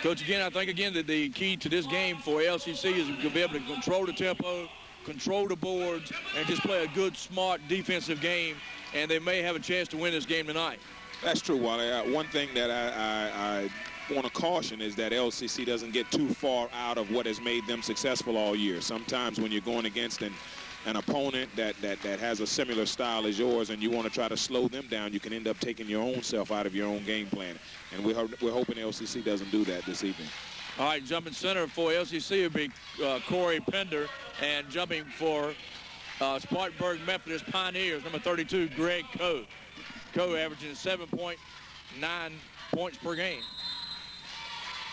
Coach, again, I think, again, that the key to this game for LCC is to be able to control the tempo, control the boards, and just play a good, smart defensive game, and they may have a chance to win this game tonight. That's true, Wally. One thing that I want to caution is that LCC doesn't get too far out of what has made them successful all year. Sometimes when you're going against an opponent that has a similar style as yours and you want to try to slow them down, you can end up taking your own self out of your own game plan. And we're hoping LCC doesn't do that this evening. All right, jumping center for LCC would be Corey Pender, and jumping for Spartanburg Methodist Pioneers, number 32, Greg Coe. Coe averaging 7.9 points per game.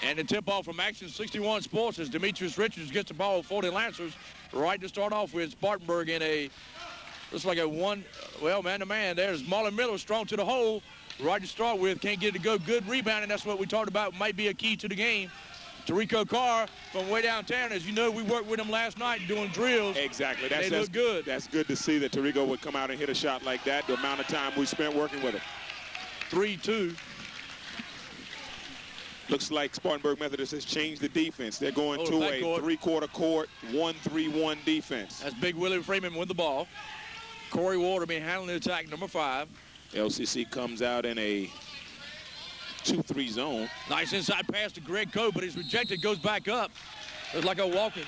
And the tip-off from Action 61 Sports as Demetrius Richards gets the ball for the Lancers right to start off with. Spartanburg in a, looks like a man-to-man. There's Marlon Miller strong to the hole right to start with. Can't get it to go. Good rebounding. That's what we talked about. Might be a key to the game. Tarico Carr from way downtown. As you know, we worked with him last night doing drills. Exactly. They look good. That's good to see that Tarico would come out and hit a shot like that. The amount of time we spent working with him. 3-2. Looks like Spartanburg Methodist has changed the defense. They're going to a three-quarter court, 1-3-1 defense. That's Big Willie Freeman with the ball. Corey Ward will be handling the attack, number 5. LCC comes out in a 2-3 zone. Nice inside pass to Greg Coe, but he's rejected, goes back up. It's like a walking.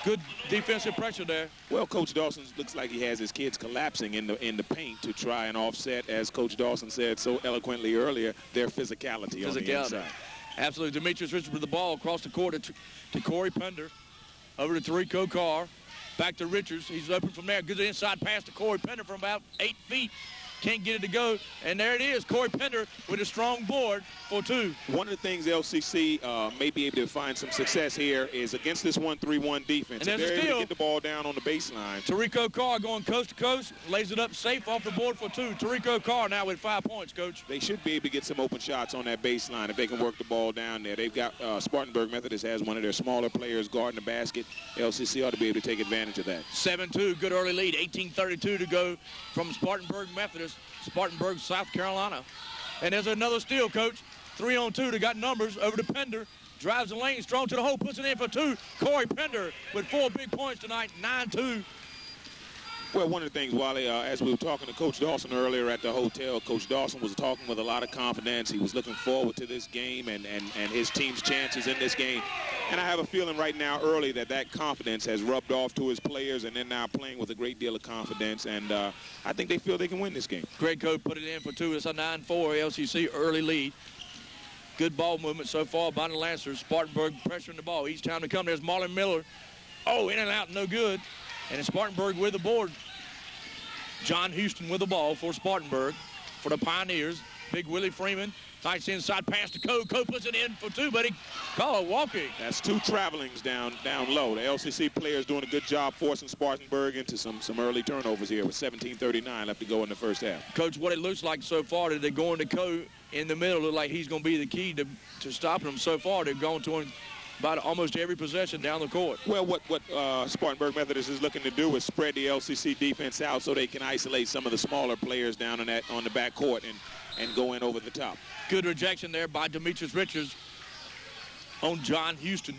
Good defensive pressure there. Well, Coach Dawson looks like he has his kids collapsing in the paint to try and offset, as Coach Dawson said so eloquently earlier, their physicality. On the inside. Absolutely. Demetrius Richards with the ball across the court to Corey Pender. Over to Tarico Carr. Back to Richards. He's open from there. Good inside pass to Corey Pender from about 8 feet. Can't get it to go. And there it is. Corey Pender with a strong board for 2. One of the things LCC may be able to find some success here is against this 1-3-1 defense. And they're able to get the ball down on the baseline. Tarico Carr going coast to coast. Lays it up safe off the board for 2. Tarico Carr now with 5 points, Coach. They should be able to get some open shots on that baseline if they can work the ball down there. They've got Spartanburg Methodist has one of their smaller players guarding the basket. LCC ought to be able to take advantage of that. 7-2, good early lead. 18:32 to go from Spartanburg Methodist. Spartanburg, South Carolina. And there's another steal, Coach. 3-on-2. They got numbers over to Pender. Drives the lane, strong to the hole, puts it in for 2. Corey Pender with 4 big points tonight, 9-2. Well, one of the things, Wally, as we were talking to Coach Dawson earlier at the hotel, Coach Dawson was talking with a lot of confidence. He was looking forward to this game and his team's chances in this game. And I have a feeling right now early that confidence has rubbed off to his players, and they're now playing with a great deal of confidence. And I think they feel they can win this game. Greg Coe put it in for 2. It's a 9-4 LCC early lead. Good ball movement so far by the Lancers. Spartanburg pressuring the ball. Each time to come, there's Marlon Miller. Oh, in and out, no good. And it's Spartanburg with the board. John Houston with the ball for Spartanburg. For the Pioneers, Big Willie Freeman. Nice inside pass to Coe. Coe puts it in for 2, but he called walking. That's 2 travelings down low. The LCC players doing a good job forcing Spartanburg into some early turnovers here with 17:39 left to go in the first half. Coach, what it looks like so far that they're going to Coe in the middle. Look like he's going to be the key to stopping them. So far, they've gone to him about almost every possession down the court. Well, what Spartanburg Methodist is looking to do is spread the LCC defense out so they can isolate some of the smaller players down on the back court and go in over the top. Good rejection there by Demetrius Richards on John Houston.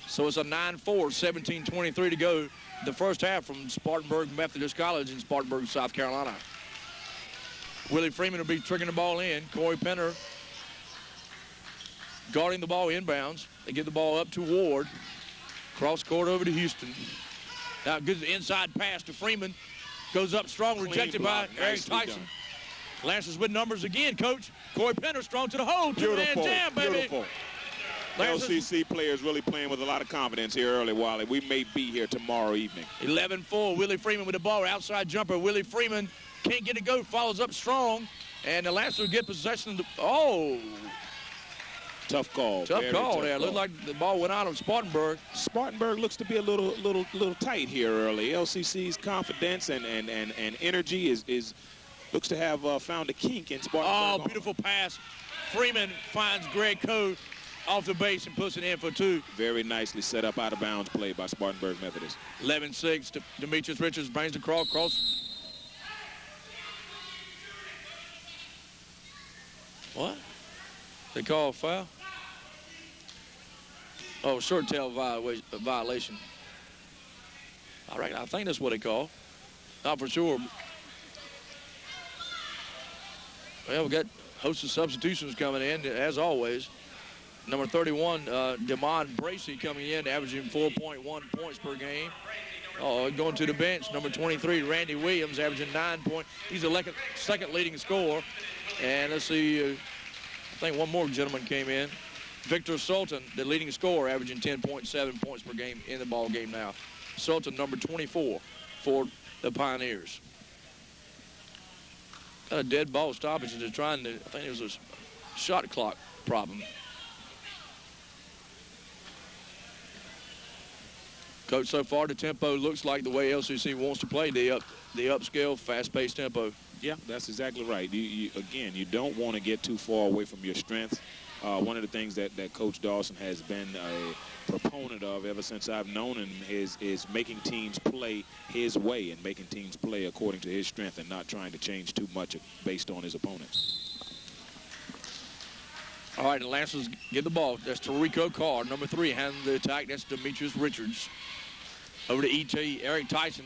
So it's a 9-4, 17:23 to go the first half from Spartanburg Methodist College in Spartanburg, South Carolina. Willie Freeman will be tricking the ball in. Corey Pender guarding the ball inbounds. They get the ball up to Ward. Cross court over to Houston. Now good inside pass to Freeman. Goes up strong, rejected by Eric Tyson. Lancers with numbers again, Coach. Corey Pender strong to the hole. Two-man jam, baby. Beautiful. LCC players really playing with a lot of confidence here early, Wally. We may be here tomorrow evening. 11-4. Willie Freeman with the ball. Outside jumper. Willie Freeman can't get it go. Follows up strong. And the Lancers get possession of the... Oh. Tough call. Tough call there. Looked like the ball went out of Spartanburg. Spartanburg looks to be a little tight here early. LCC's confidence and energy is looks to have found a kink in Spartanburg. Oh, beautiful pass. Freeman finds Greg Coe off the base and puts it in for 2. Very nicely set up out of bounds play by Spartanburg Methodist. 11-6. Demetrius Richards brings the cross. What? They call a foul? Oh, short tail violation. I think that's what they call. Not for sure. Well, we got a host of substitutions coming in, as always. Number 31, Demond Bracey coming in, averaging 4.1 points per game. Going to the bench, number 23, Randy Williams, averaging 9 points. He's the second leading scorer. And let's see, I think one more gentleman came in. Victor Sultan, the leading scorer, averaging 10.7 points per game in the ball game now. Sultan, number 24 for the Pioneers. Got a dead ball stoppage, and they're trying to, I think it was a shot clock problem. Coach, so far the tempo looks like the way LCC wants to play, the upscale, fast-paced tempo. Yeah, that's exactly right. Again, you don't want to get too far away from your strengths. One of the things that Coach Dawson has been a proponent of ever since I've known him is making teams play his way and making teams play according to his strength and not trying to change too much based on his opponents. All right, the Lancers get the ball. That's Tarico Carr, number 3, handling the attack. That's Demetrius Richards. Over to E.T. Eric Tyson.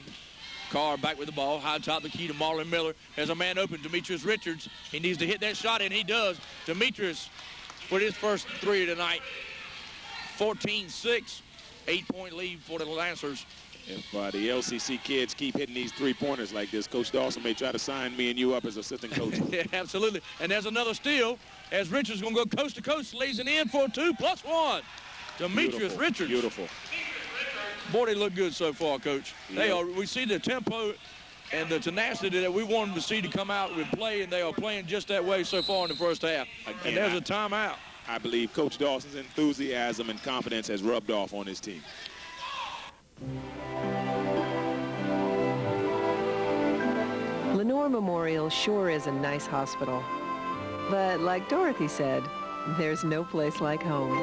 Carr back with the ball. High top the key to Marlon Miller. Has a man open, Demetrius Richards. He needs to hit that shot, and he does. Demetrius with his first 3 of the night. 14-6, 8-point lead for the Lancers. If the LCC kids keep hitting these three-pointers like this, Coach Dawson may try to sign me and you up as assistant coach. Yeah, absolutely. And there's another steal as Richards going to go coast to coast, lays it in for a 2+1. Demetrius Richards. Beautiful. Boy, they look good so far, Coach. Yeah. We see the tempo and the tenacity that we wanted to see to come out with play, and they are playing just that way so far in the first half. Again, and there's a timeout. I believe Coach Dawson's enthusiasm and confidence has rubbed off on his team. Lenoir Memorial sure is a nice hospital. But like Dorothy said, there's no place like home.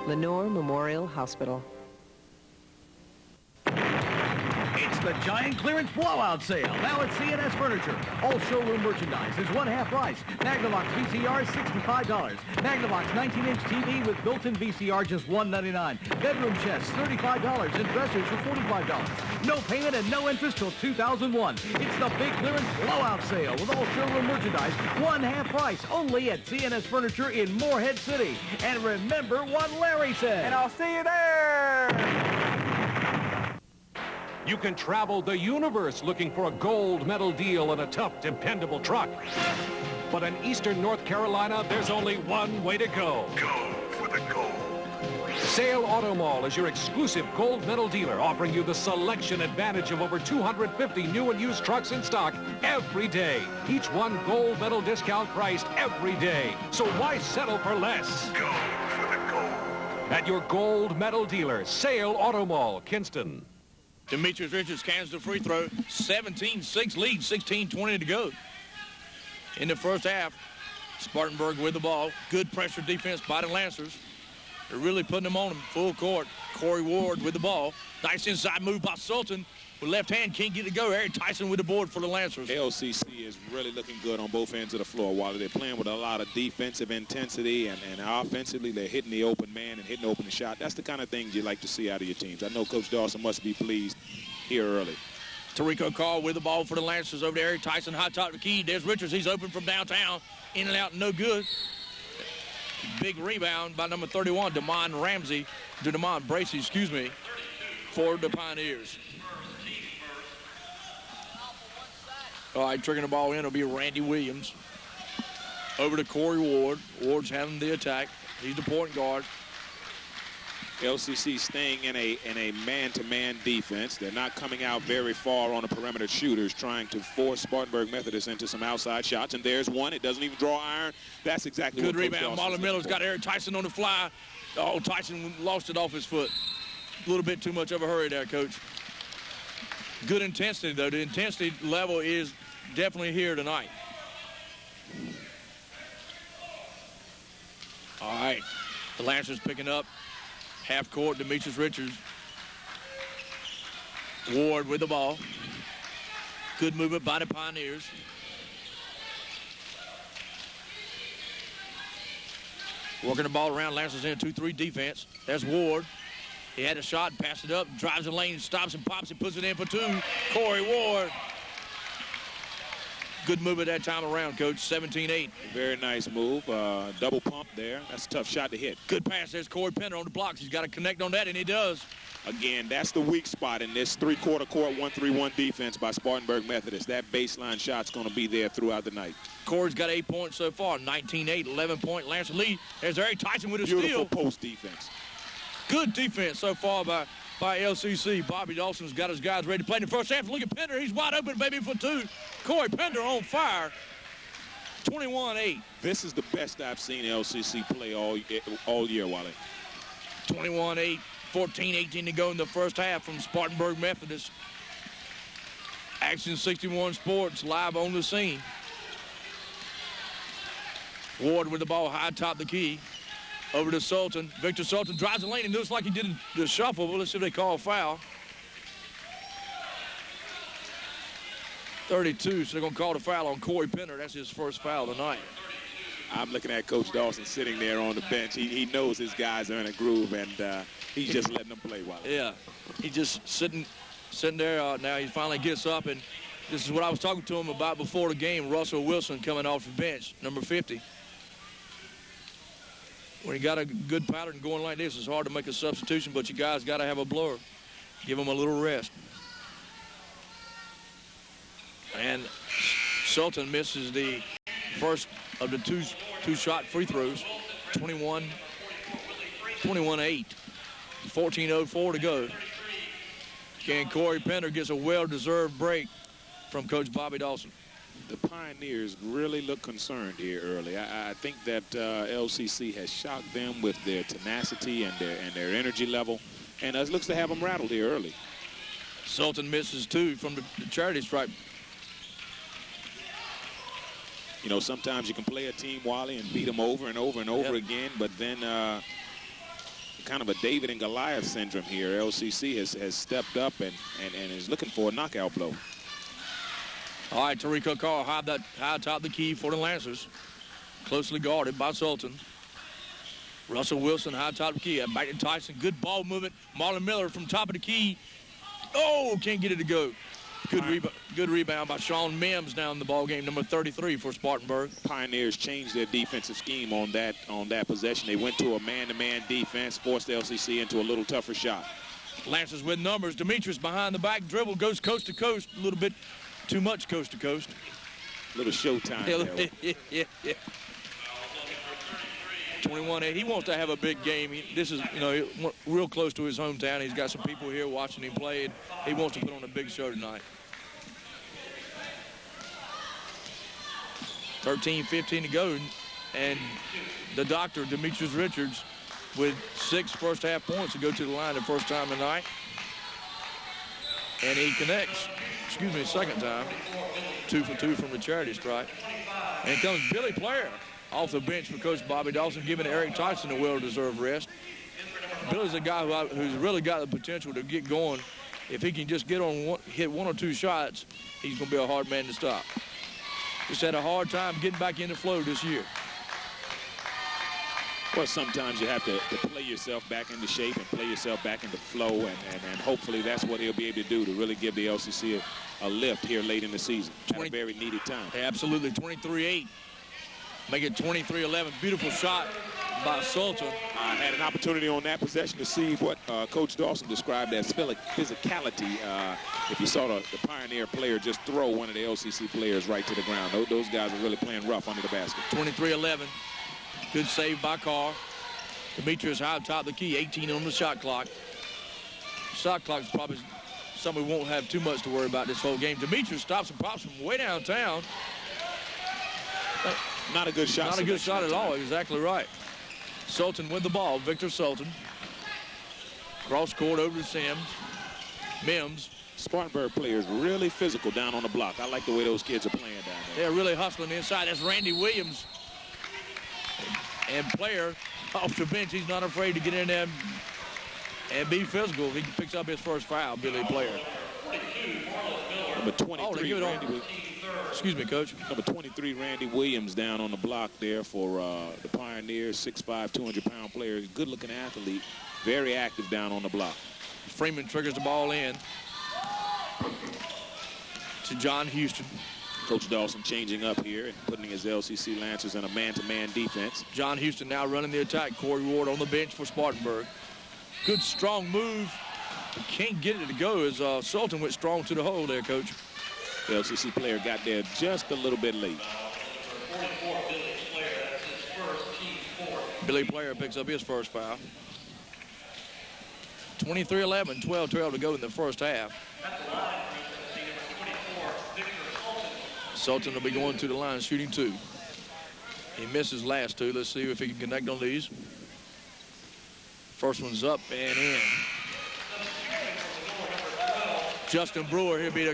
Lenoir Memorial Hospital. It's the giant clearance blowout sale. Now at C&S Furniture. All showroom merchandise is one-half price. Magnavox VCR, $65. Magnavox 19-inch TV with built-in VCR, just $199. Bedroom chests, $35. And dressers for $45. No payment and no interest till 2001. It's the big clearance blowout sale with all showroom merchandise, one-half price. Only at C&S Furniture in Morehead City. And remember what Larry said. And I'll see you there. You can travel the universe looking for a gold medal deal and a tough, dependable truck. But in Eastern North Carolina, there's only one way to go. Go for the gold. Sale Auto Mall is your exclusive gold medal dealer, offering you the selection advantage of over 250 new and used trucks in stock every day. Each one gold medal discount priced every day. So why settle for less? Go for the gold. At your gold medal dealer, Sale Auto Mall, Kinston. Demetrius Richards cans the free throw. 17-6 lead, 16:20 to go. In the first half, Spartanburg with the ball. Good pressure defense by the Lancers. They're really putting them on them full court. Corey Ward with the ball. Nice inside move by Sultan. With left hand, can't get it to go. Eric Tyson with the board for the Lancers. LCC is really looking good on both ends of the floor. While they're playing with a lot of defensive intensity and offensively, they're hitting the open man and hitting the open shot. That's the kind of things you like to see out of your teams. I know Coach Dawson must be pleased here early. Tarico Carr with the ball for the Lancers over to Eric Tyson. High top the key. There's Richards. He's open from downtown. In and out, no good. Big rebound by number 31, Demond Bracey, for the Pioneers. All right, tricking the ball in will be Randy Williams. Over to Corey Ward. Ward's handling the attack. He's the point guard. LCC staying in a man-to-man defense. They're not coming out very far on the perimeter shooters, trying to force Spartanburg Methodist into some outside shots. And there's one. It doesn't even draw iron. That's exactly good what rebound. Marlon Miller's got Eric Tyson on the fly. Oh, Tyson lost it off his foot. A little bit too much of a hurry there, Coach. Good intensity, though. The intensity level is definitely here tonight. All right. The Lancers picking up. Half court, Demetrius Richards. Ward with the ball. Good movement by the Pioneers. Working the ball around. Lancers in a 2-3 defense. There's Ward. He had a shot, passed it up, drives the lane, stops and pops it, puts it in for 2. Corey Ward. Good move at that time around, Coach. 17-8. Very nice move. Double pump there. That's a tough shot to hit. Good pass. There's Corey Pender on the blocks. He's got to connect on that, and he does. Again, that's the weak spot in this three-quarter court 1-3-1 defense by Spartanburg Methodist. That baseline shot's going to be there throughout the night. Corey's got 8 points so far. 19-8, 11-point Lancer lead. There's Eric Tyson with a steal. Beautiful post defense. Good defense so far by LCC. Bobby Dawson's got his guys ready to play in the first half. Look at Pender. He's wide open, baby, for 2. Corey Pender on fire. 21-8. This is the best I've seen LCC play all year, Wally. 21-8. 14-18 to go in the first half from Spartanburg Methodist. Action 61 Sports live on the scene. Ward with the ball high top the key. Over to Sultan. Victor Sultan drives the lane and looks like he did the shuffle. Well, let's see if they call a foul. 32, so they're going to call the foul on Corey Pender. That's his first foul tonight. I'm looking at Coach Dawson sitting there on the bench. He knows his guys are in a groove, and he's just letting them play, Wally. Yeah, he's just sitting there. Now he finally gets up, and this is what I was talking to him about before the game. Russell Wilson coming off the bench, number 50. When you got a good pattern going like this, it's hard to make a substitution, but you guys got to have a blower. Give them a little rest. And Sultan misses the first of the two-shot free throws. 21-8. 14:04 to go. And Corey Pender gets a well-deserved break from Coach Bobby Dawson. The Pioneers really look concerned here early. I think that LCC has shocked them with their tenacity and their energy level, and it looks to have them rattled here early. Sultan misses 2 from the charity stripe. You know, sometimes you can play a team, Wally, and beat them over and over and over again, but then kind of a David and Goliath syndrome here. LCC has stepped up and is looking for a knockout blow. All right, Tariq Carr high top the key for the Lancers. Closely guarded by Sultan. Russell Wilson high top the key. Back to Tyson. Good ball movement. Marlon Miller from top of the key. Oh, can't get it to go. Good rebound by Sean Mims down the ball game, number 33 for Spartanburg. Pioneers changed their defensive scheme on that possession. They went to a man-to-man defense, forced LCC into a little tougher shot. Lancers with numbers. Demetrius behind the back dribble, goes coast to coast, a little bit too much coast to coast. A little showtime there. Yeah. 21-8. He wants to have a big game. This is, real close to his hometown. He's got some people here watching him play, and he wants to put on a big show tonight. 13-15 to go, and the doctor, Demetrius Richards, with 6 first-half points to go to the line the first time tonight. And he connects, second time. 2 for 2 from the charity stripe. And comes Billy Player off the bench for Coach Bobby Dawson, giving Eric Tyson a well-deserved rest. Billy's a guy who's really got the potential to get going. If he can just hit 1 or 2 shots, he's going to be a hard man to stop. Just had a hard time getting back in the flow this year. Well, sometimes you have to play yourself back into shape and play yourself back into flow, and hopefully that's what he'll be able to do to really give the LCC a lift here late in the season at a very needed time. Absolutely, 23-8. Make it 23-11. Beautiful shot by Sultan. I had an opportunity on that possession to see what Coach Dawson described as physicality. If you saw the Pioneer player just throw one of the LCC players right to the ground. Those guys are really playing rough under the basket. 23-11. Good save by Carr. Demetrius high top of the key. 18 on the shot clock. Shot clock is probably something we won't have too much to worry about this whole game. Demetrius stops and pops from way downtown. Not a good shot. Not a good shot at all. Exactly right. Sultan with the ball. Victor Sultan. Cross court over to Mims. Spartanburg players really physical down on the block. I like the way those kids are playing down there. They're really hustling inside. That's Randy Williams. And Player off the bench. He's not afraid to get in there and be physical. He picks up his first foul, Billy Player. Number 23, they give it Randy Excuse me, Coach. Number 23, Randy Williams, down on the block there for the Pioneers. 6'5", 200-pound player. Good-looking athlete. Very active down on the block. Freeman triggers the ball in to John Houston. Coach Dawson changing up here and putting his LCC Lancers in a man-to-man defense. John Houston now running the attack. Corey Ward on the bench for Spartanburg. Good, strong move. Can't get it to go as Sultan went strong to the hole there, Coach. The LCC player got there just a little bit late. Billy Player picks up his first foul. 23-11, 12-12 to go in the first half. Sultan will be going to the line, shooting 2. He misses last 2. Let's see if he can connect on these. First one's up and in. Justin Brewer, he'll be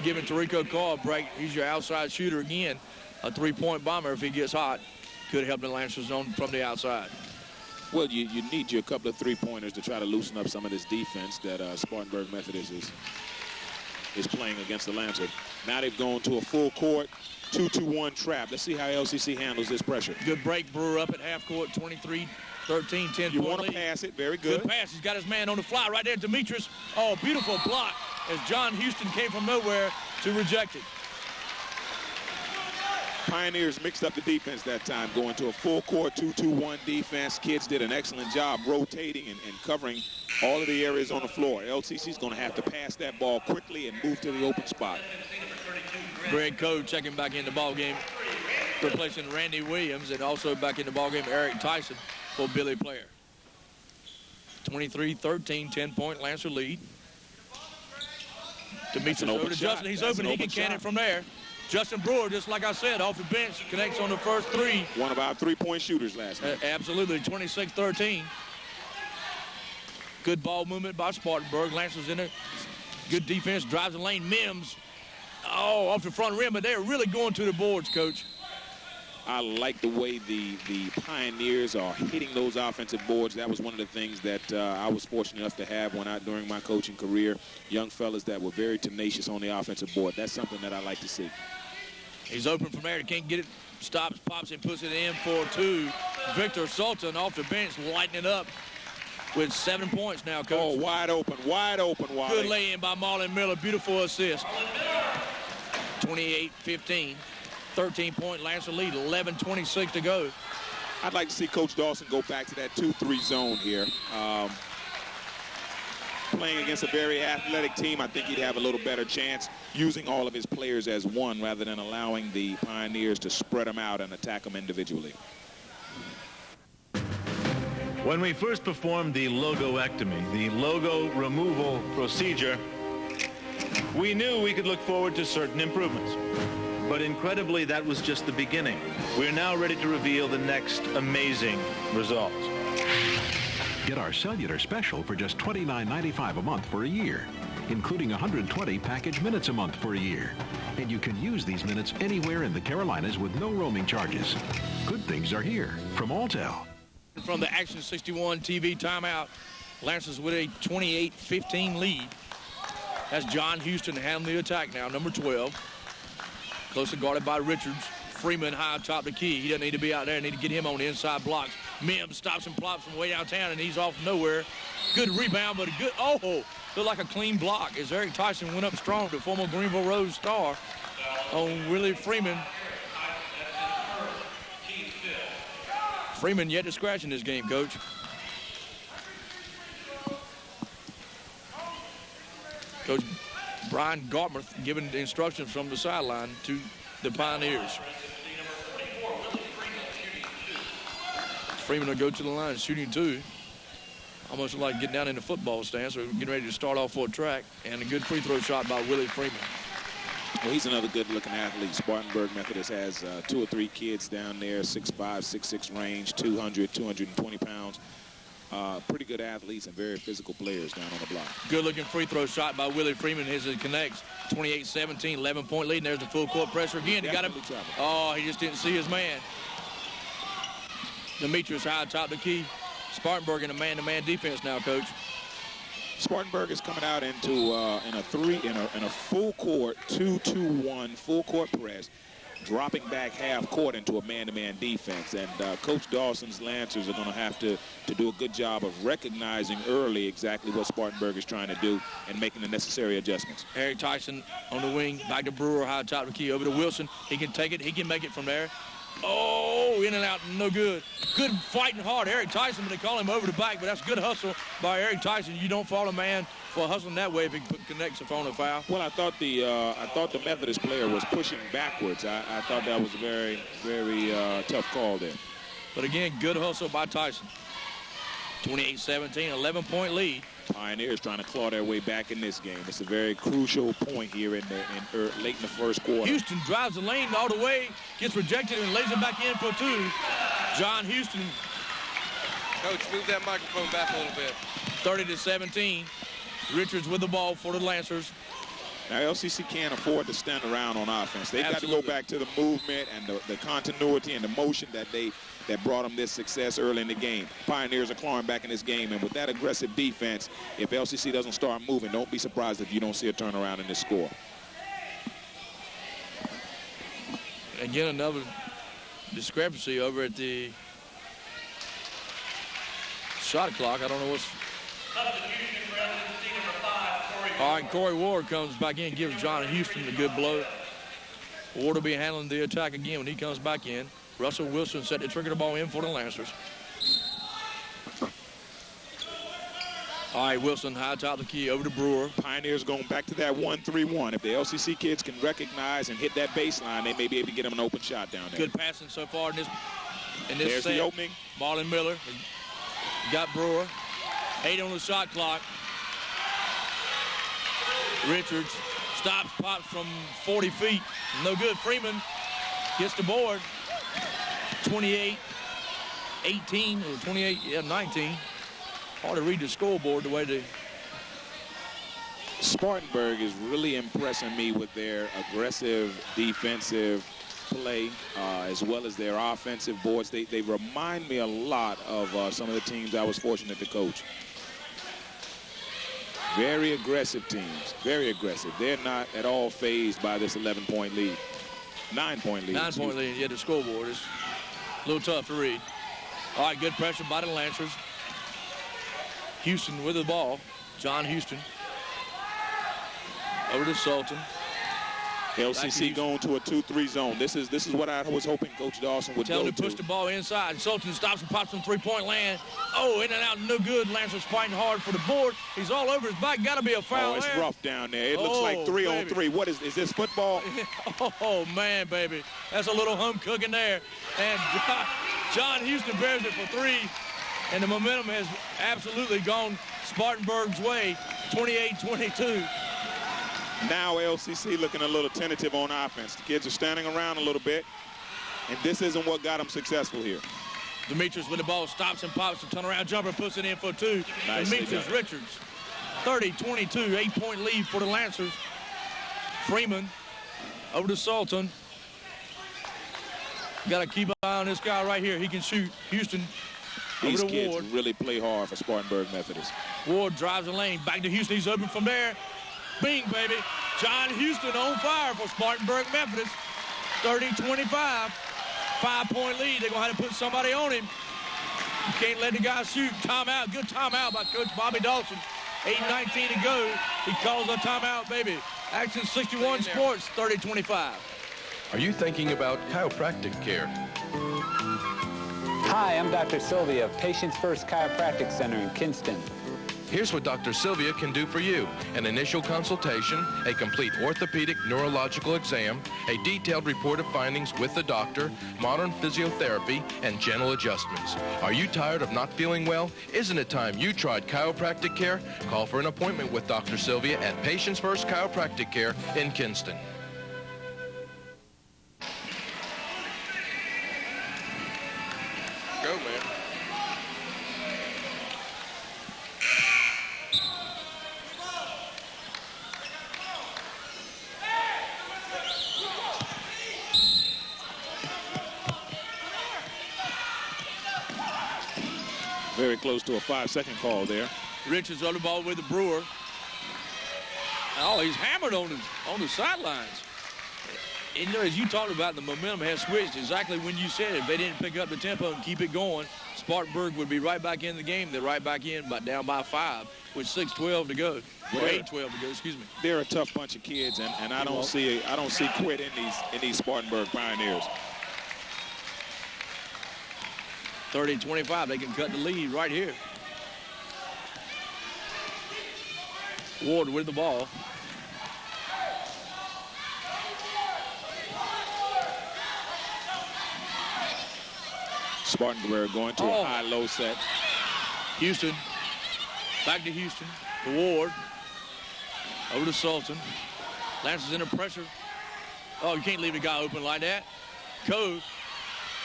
giving Tarico Carr a break. He's your outside shooter again. A three-point bomber if he gets hot. Could help the Lancers zone from the outside. Well, you need you a couple of three-pointers to try to loosen up some of this defense that Spartanburg Methodist is playing against the Lancers. Now they've gone to a full court 2-2-1 trap. Let's see how LCC handles this pressure. Good break. Brewer up at half court, 23-13, 10-point You want to lead. pass it. Very good. Good pass. He's got his man on the fly right there, Demetrius. Oh, beautiful block as John Houston came from nowhere to reject it. Pioneers mixed up the defense that time, going to a full court 2-2-1 defense. Kids did an excellent job rotating and covering all of the areas on the floor. LCC's going to have to pass that ball quickly and move to the open spot. Greg Code checking back in the ball game, replacing Randy Williams, and also back in the ball game Eric Tyson for Billy Player. 23-13, 10-point Lancer lead. Demetrius over to Justin. He's open. He can can it from there. Justin Brewer, just like I said, off the bench, connects on the first 3. One of our three-point shooters last night. Absolutely, 26-13. Good ball movement by Spartanburg. Lancers in it. Good defense, drives the lane. Mims, off the front rim, but they're really going to the boards, Coach. I like the way the Pioneers are hitting those offensive boards. That was one of the things that I was fortunate enough to have during my coaching career. Young fellas that were very tenacious on the offensive board. That's something that I like to see. He's open from there. Can't get it. Stops, pops, and puts it in for 2. Victor Sultan off the bench, lighting it up with 7 points now, Coach. Oh, wide open, Wally. Good lay-in by Marlon Miller. Beautiful assist. 28-15. 13-point Lancer lead, 11:26 to go. I'd like to see Coach Dawson go back to that 2-3 zone here. Playing against a very athletic team, I think he'd have a little better chance using all of his players as one rather than allowing the Pioneers to spread them out and attack them individually. When we first performed the logoectomy, the logo removal procedure, we knew we could look forward to certain improvements. But incredibly, that was just the beginning. We're now ready to reveal the next amazing results. Get our cellular special for just $29.95 a month for a year, including 120 package minutes a month for a year. And you can use these minutes anywhere in the Carolinas with no roaming charges. Good things are here from Alltel. From the Action 61 TV timeout, Lancers with a 28-15 lead. That's John Houston handling the attack now, number 12. Closely guarded by Richards. Freeman high atop the key. He doesn't need to be out there. Need to get him on the inside blocks. Mims stops and plops from way downtown, and he's off nowhere. Good rebound, but a good, looked like a clean block as Eric Tyson went up strong, the former Greenville Rose star, on Willie Freeman. Freeman yet to scratch in this game, Coach. Coach Brian Gartmuth giving instructions from the sideline to the Pioneers. Freeman will go to the line, shooting 2. Almost like getting down in the football stance. So we're getting ready to start off for a track. And a good free throw shot by Willie Freeman. Well, he's another good-looking athlete. Spartanburg Methodist has 2 or 3 kids down there, 6'5", 6'6" range, 200, 220 pounds. Pretty good athletes and very physical players down on the block. Good-looking free throw shot by Willie Freeman as it connects. 28-17, 11-point lead. And there's the full court pressure again. He got him. He just didn't see his man. Demetrius high atop the key. Spartanburg in a man-to-man defense now, Coach. Spartanburg is coming out into in a full court 2-2-1 full court press, dropping back half court into a man-to-man defense. And Coach Dawson's Lancers are going to have to do a good job of recognizing early exactly what Spartanburg is trying to do and making the necessary adjustments. Eric Tyson on the wing, back to Brewer, high top of the key, over to Wilson. He can take it. He can make it from there. Oh, in and out, no good. Good fighting hard, Eric Tyson, but they call him over the back, but that's good hustle by Eric Tyson. You don't fault a man for hustling that way if he connects upon a foul. Well, I thought the Methodist player was pushing backwards. I thought that was a very, very tough call there. But again, good hustle by Tyson. 28-17, 11-point lead. Pioneers trying to claw their way back in this game. It's a very crucial point here late in the first quarter. Houston drives the lane all the way, gets rejected, and lays it back in for two. John Houston. Coach, move that microphone back a little bit. 30-17. Richards with the ball for the Lancers. Now, LCC can't afford to stand around on offense. They've got to go back to the movement and the continuity and the motion that brought them this success early in the game. Pioneers are clawing back in this game, and with that aggressive defense, if LCC doesn't start moving, don't be surprised if you don't see a turnaround in this score. Again, another discrepancy over at the shot clock. I don't know what's... All right, Corey Ward comes back in, gives John Houston a good blow. Ward will be handling the attack again when he comes back in. Russell Wilson set to trigger the ball in for the Lancers. All right, Wilson, high top of the key, over to Brewer. Pioneers going back to that 1-3-1. If the LCC kids can recognize and hit that baseline, they may be able to get them an open shot down there. Good passing so far in this There's set. The opening. Marlon Miller got Brewer. 8 on the shot clock. Richards stops, pops from 40 feet. No good. Freeman gets the board. 28-18 or 28-19. Hard to read the scoreboard the way they... Spartanburg is really impressing me with their aggressive defensive play as well as their offensive boards. They remind me a lot of some of the teams I was fortunate to coach. Very aggressive teams, very aggressive. They're not at all fazed by this 11-point lead. 9-point lead. 9-point lead, yeah, the scoreboard is a little tough to read. All right, good pressure by the Lancers. Houston with the ball. John Houston. Over to Sultan. LCC going to a 2-3 zone. This is what I was hoping Coach Dawson would Tell go him to push the ball inside. Sultan stops and pops from three-point land. Oh, in and out, no good. Lancers fighting hard for the board. He's all over his back. Got to be a foul. Oh, it's there. rough down there. It looks like 3-on-3. What is this football? Oh, man, baby. That's a little home cooking there. And John Houston bears it for three. And the momentum has absolutely gone Spartanburg's way, 28-22. Now LCC looking a little tentative on offense. The kids are standing around a little bit, and this isn't what got them successful here. Demetrius with the ball, stops and pops, a turnaround jumper, puts it in for two. Demetrius Richards, 30-22, 8-point lead for the Lancers. Freeman over to Sultan. Got to keep an eye on this guy right here. He can shoot. Houston These over to kids Ward. really play hard for Spartanburg Methodist. Ward drives the lane, back to Houston. He's open from there. Bing, baby. John Houston on fire for Spartanburg Methodist. 30-25. 5-point lead. They're going to have to put somebody on him. You can't let the guy shoot. Timeout. Good timeout by Coach Bobby Dawson. 8:19 to go. He calls a timeout, baby. Action 61 Sports, 30-25. Are you thinking about chiropractic care? Hi, I'm Dr. Sylvia of Patients First Chiropractic Center in Kinston. Here's what Dr. Sylvia can do for you. An initial consultation, a complete orthopedic neurological exam, a detailed report of findings with the doctor, modern physiotherapy, and gentle adjustments. Are you tired of not feeling well? Isn't it time you tried chiropractic care? Call for an appointment with Dr. Sylvia at Patients First Chiropractic Care in Kinston. Go, man. Very close to a 5-second call there. Richards on the ball with the Brewer. Oh, he's hammered on the sidelines. And, you know, as you talked about, the momentum has switched exactly when you said it. If they didn't pick up the tempo and keep it going, Spartanburg would be right back in the game. They're right back in, but down by 5 with 6:12 to go. Or 8:12 to go, excuse me. They're a tough bunch of kids, and I don't see quit in these Spartanburg Pioneers. 30-25, they can cut the lead right here. Ward with the ball. Spartanburg going to a high-low set. Houston, back to Houston, to Ward, over to Sultan. Lancers under pressure. Oh, you can't leave the guy open like that. Cove,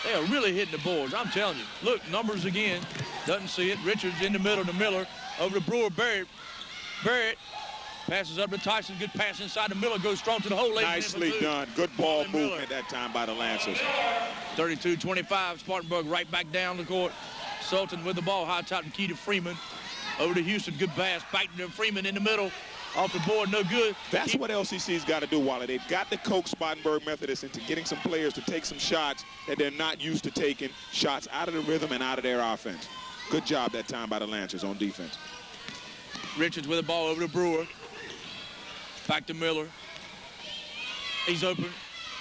they are really hitting the boards, I'm telling you. Look, numbers again, doesn't see it. Richards in the middle to Miller, over to Brewer, Barrett. Barrett passes up to Tyson, good pass inside the Miller, goes strong to the hole. Nicely done, good ball movement that time by the Lancers. 32-25, Spartanburg right back down the court. Sultan with the ball, high top and key to Freeman. Over to Houston, good pass, back to Freeman in the middle. Off the board, no good. That's what LCC's got to do, Wally. They've got to coax Spartanburg Methodist into getting some players to take some shots that they're not used to taking, shots out of the rhythm and out of their offense. Good job that time by the Lancers on defense. Richards with the ball over to Brewer. Back to Miller. He's open.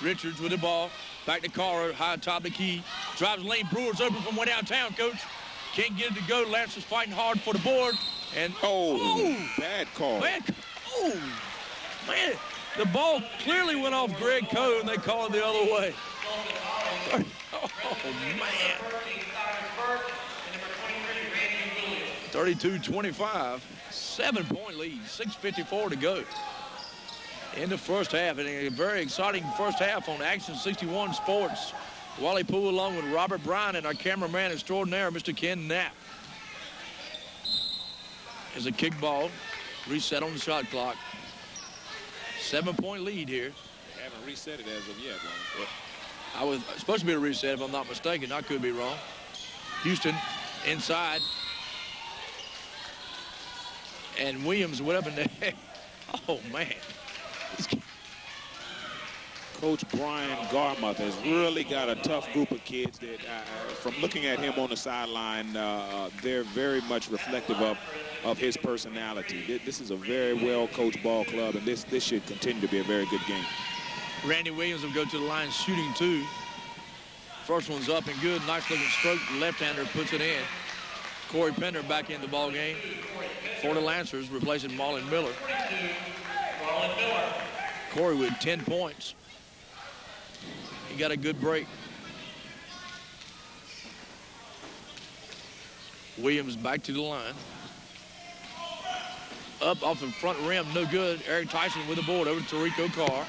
Richards with the ball. Back to Carter, high top the key. Drives lane. Brewer's open from way downtown, coach. Can't get it to go. Lancers fighting hard for the board. And bad call. Man, the ball clearly went off Greg Coe, and they call it the other way. Oh, man. 32-25, 7-point lead, 6:54 to go in the first half. And a very exciting first half on Action 61 Sports. Wally Poole along with Robert Bryan and our cameraman extraordinaire, Mr. Ken Knapp. There's a kick ball, reset on the shot clock. 7-point lead here. They haven't reset it as of yet, Ronnie. I was supposed to be a reset if I'm not mistaken. I could be wrong. Houston inside. And Williams went up in there. Oh, man. Coach Brian Garmuth has really got a tough group of kids that, from looking at him on the sideline, they're very much reflective of his personality. This is a very well-coached ball club, and this should continue to be a very good game. Randy Williams will go to the line shooting 2. First one's up and good. Nice-looking stroke. Left-hander puts it in. Corey Pender back in the ball game for the Lancers, replacing Marlon Miller. Corey with 10 points. He got a good break. Williams back to the line. Up off the front rim, no good. Eric Tyson with the board over to Tarico Carr.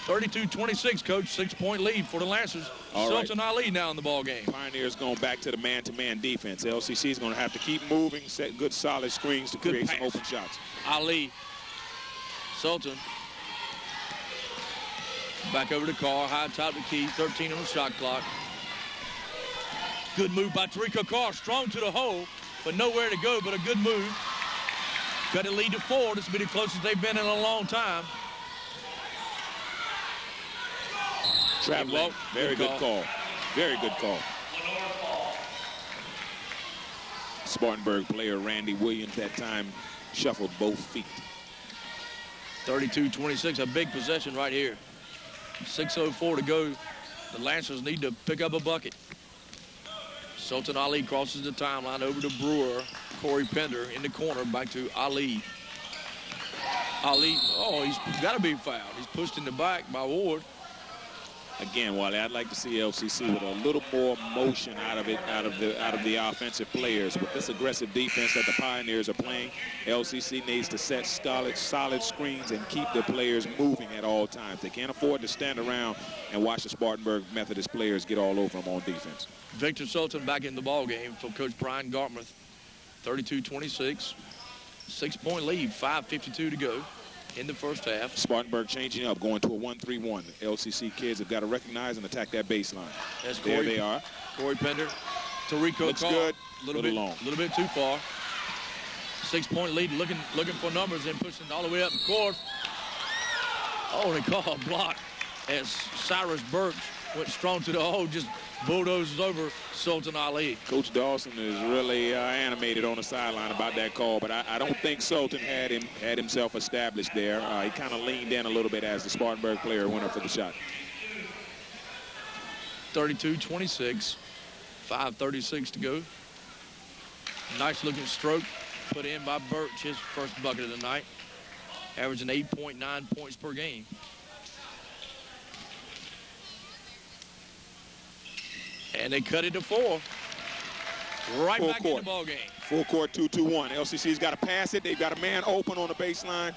32-26, coach. 6-point lead for the Lancers. Sultan Ali now in the ball game. Pioneers going back to the man-to-man defense. LCC is going to have to keep moving, set good solid screens to create some open shots. Ali. Sultan. Back over to Carr, high top the key, 13 on the shot clock. Good move by Tarico Carr, strong to the hole, but nowhere to go, but a good move. Got a lead to 4. This will be the closest they've been in a long time. Traveling, very good call. Very good call. Spartanburg player Randy Williams that time shuffled both feet. 32-26, a big possession right here. 6:04 to go. The Lancers need to pick up a bucket. Sultan Ali crosses the timeline over to Brewer. Corey Pender in the corner, back to Ali. Ali, he's got to be fouled. He's pushed in the back by Ward. Again, Wally, I'd like to see LCC with a little more motion out of the offensive players. With this aggressive defense that the Pioneers are playing, LCC needs to set solid screens and keep the players moving at all times. They can't afford to stand around and watch the Spartanburg Methodist players get all over them on defense. Victor Sultan back in the ball game for Coach Brian Gartmuth. 32-26, 6-point lead, 5:52 to go in the first half. Spartanburg changing up, going to a 1-3-1. LCC kids have got to recognize and attack that baseline. That's there they are. Corey Pender Tarico Looks Carr. good. A little bit long. A little bit too far. 6-point lead, looking for numbers and pushing all the way up the court. Oh, they call a block as Cyrus Burks went strong to the hole, just bulldozes over Sultan Ali. Coach Dawson is really animated on the sideline about that call, but I don't think Sultan had himself established there. He kind of leaned in a little bit as the Spartanburg player went up for the shot. 32-26, 5:36 to go. Nice looking stroke put in by Birch, his first bucket of the night, averaging 8.9 points per game. And they cut it to 4. Right back in the ball game. Full court, 2-2-1. LCC's got to pass it. They've got a man open on the baseline.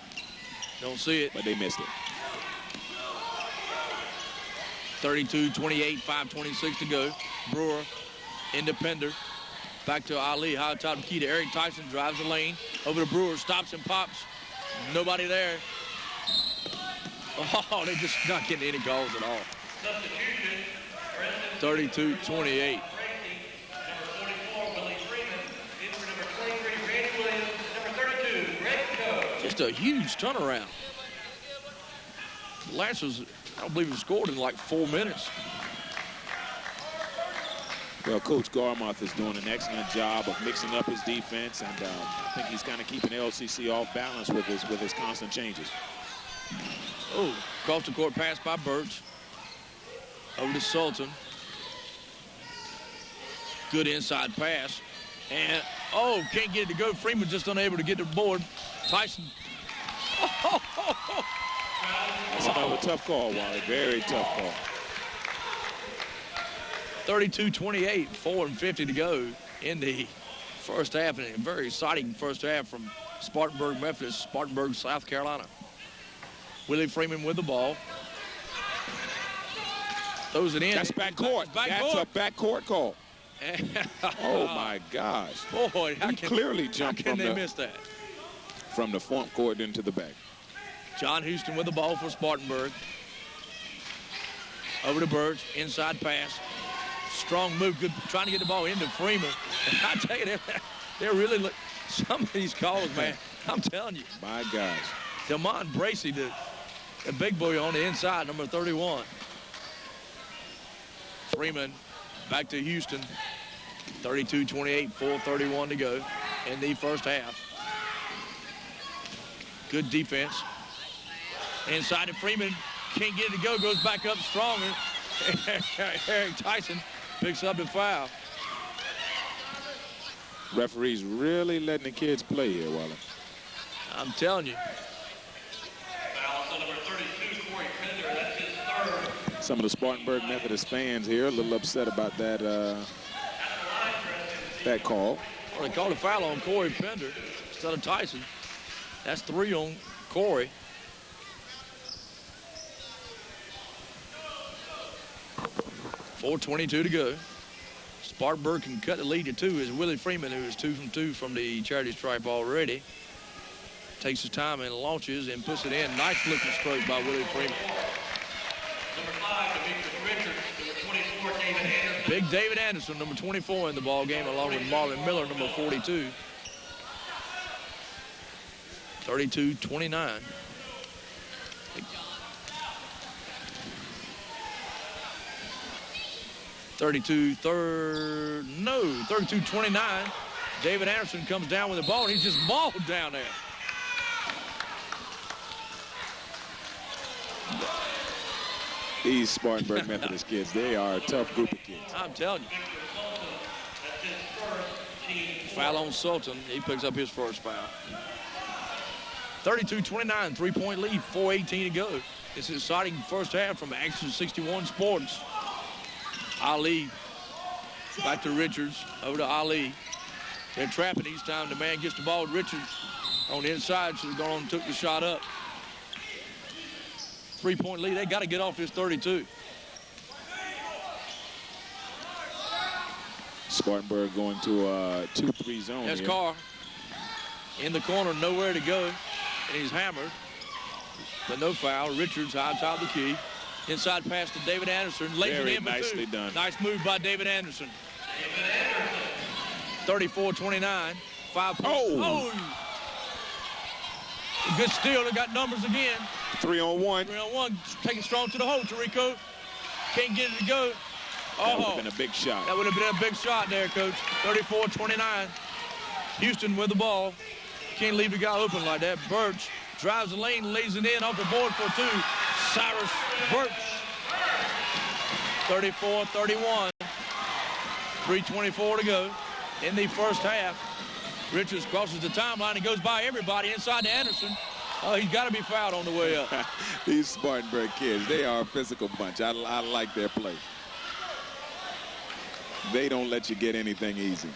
Don't see it. But they missed it. 32-28, 5:26 to go. Brewer, independent. Back to Ali, high top key to Eric Tyson, drives the lane. Over to Brewer, stops and pops. Nobody there. Oh, they're just not getting any calls at all. 32-28. Just a huge turnaround. The Lancers, I don't believe he scored in like 4 minutes. Well, Coach Garmoth is doing an excellent job of mixing up his defense, and I think he's kind of keeping LCC off balance with his constant changes. Oh, cross the court pass by Birch. Over to Sultan. Good inside pass. And, oh, can't get it to go. Freeman just unable to get the board. Tyson. That's another tough call, Wally. Very tough call. 32-28, 4:50 to go in the first half. And a very exciting first half from Spartanburg Methodist, Spartanburg, South Carolina. Willie Freeman with the ball. Throws it in. That's backcourt. That's a backcourt call. Oh, my gosh. Boy, he clearly jumped how can they miss that? From the front court into the back. John Houston with the ball for Spartanburg. Over to Birch, inside pass. Strong move, good, trying to get the ball into Freeman. And I tell you, they're really, some of these calls, man, I'm telling you. My gosh. Damon Bracey, the big boy on the inside, number 31. Freeman back to Houston. 32-28, 4:31 to go in the first half. Good defense. Inside to Freeman. Can't get it to go. Goes back up stronger. Eric Tyson picks up the foul. Referees really letting the kids play here, Wally. I'm telling you. Some of the Spartanburg Methodist fans here a little upset about that that call. Well, they called a foul on Corey Pender instead of Tyson. That's 3 on Corey. .422 to go. Spartanburg can cut the lead to 2 as Willie Freeman, who is 2 from 2 from the charity stripe already, takes his time and launches and puts it in. Nice looking stroke by Willie Freeman. Number 5, Demetrius Richards. Number 24, David Anderson. Big David Anderson, number 24 in the ball game, along with Marlon Miller, number 42. 32-29. 32-29. David Anderson comes down with the ball, and he's just mauled down there. These Spartanburg Methodist kids, they are a tough group of kids. I'm telling you. Foul on Sultan. He picks up his first foul. 32-29, 3-point lead, 4:18 to go. It's an exciting first half from Action 61 Sports. Ali back to Richards, over to Ali. They're trapping each time the man gets the ball. Richards on the inside should have gone and took the shot up. 3-point lead. They got to get off this 32. Spartanburg going to a 2-3 zone. That's here. Carr in the corner, nowhere to go, and he's hammered, but no foul. Richards high top of the key. Inside pass to David Anderson. Lays it in for 2. Nicely done. Nice move by David Anderson. 34-29. 5 points. Oh! Good steal. They got numbers again. 3-on-1. 3-on-1. Taking strong to the hole, Tirico. Can't get it to go. That would have been a big shot. That would have been a big shot there, Coach. 34-29. Houston with the ball. Can't leave the guy open like that. Birch drives the lane, lays it in off the board for 2. Cyrus Birch. 34-31. 3:24 to go in the first half. Richards crosses the timeline and goes by everybody inside to Anderson. Oh, he's got to be fouled on the way up. These Spartanburg kids, they are a physical bunch. I like their play. They don't let you get anything easy.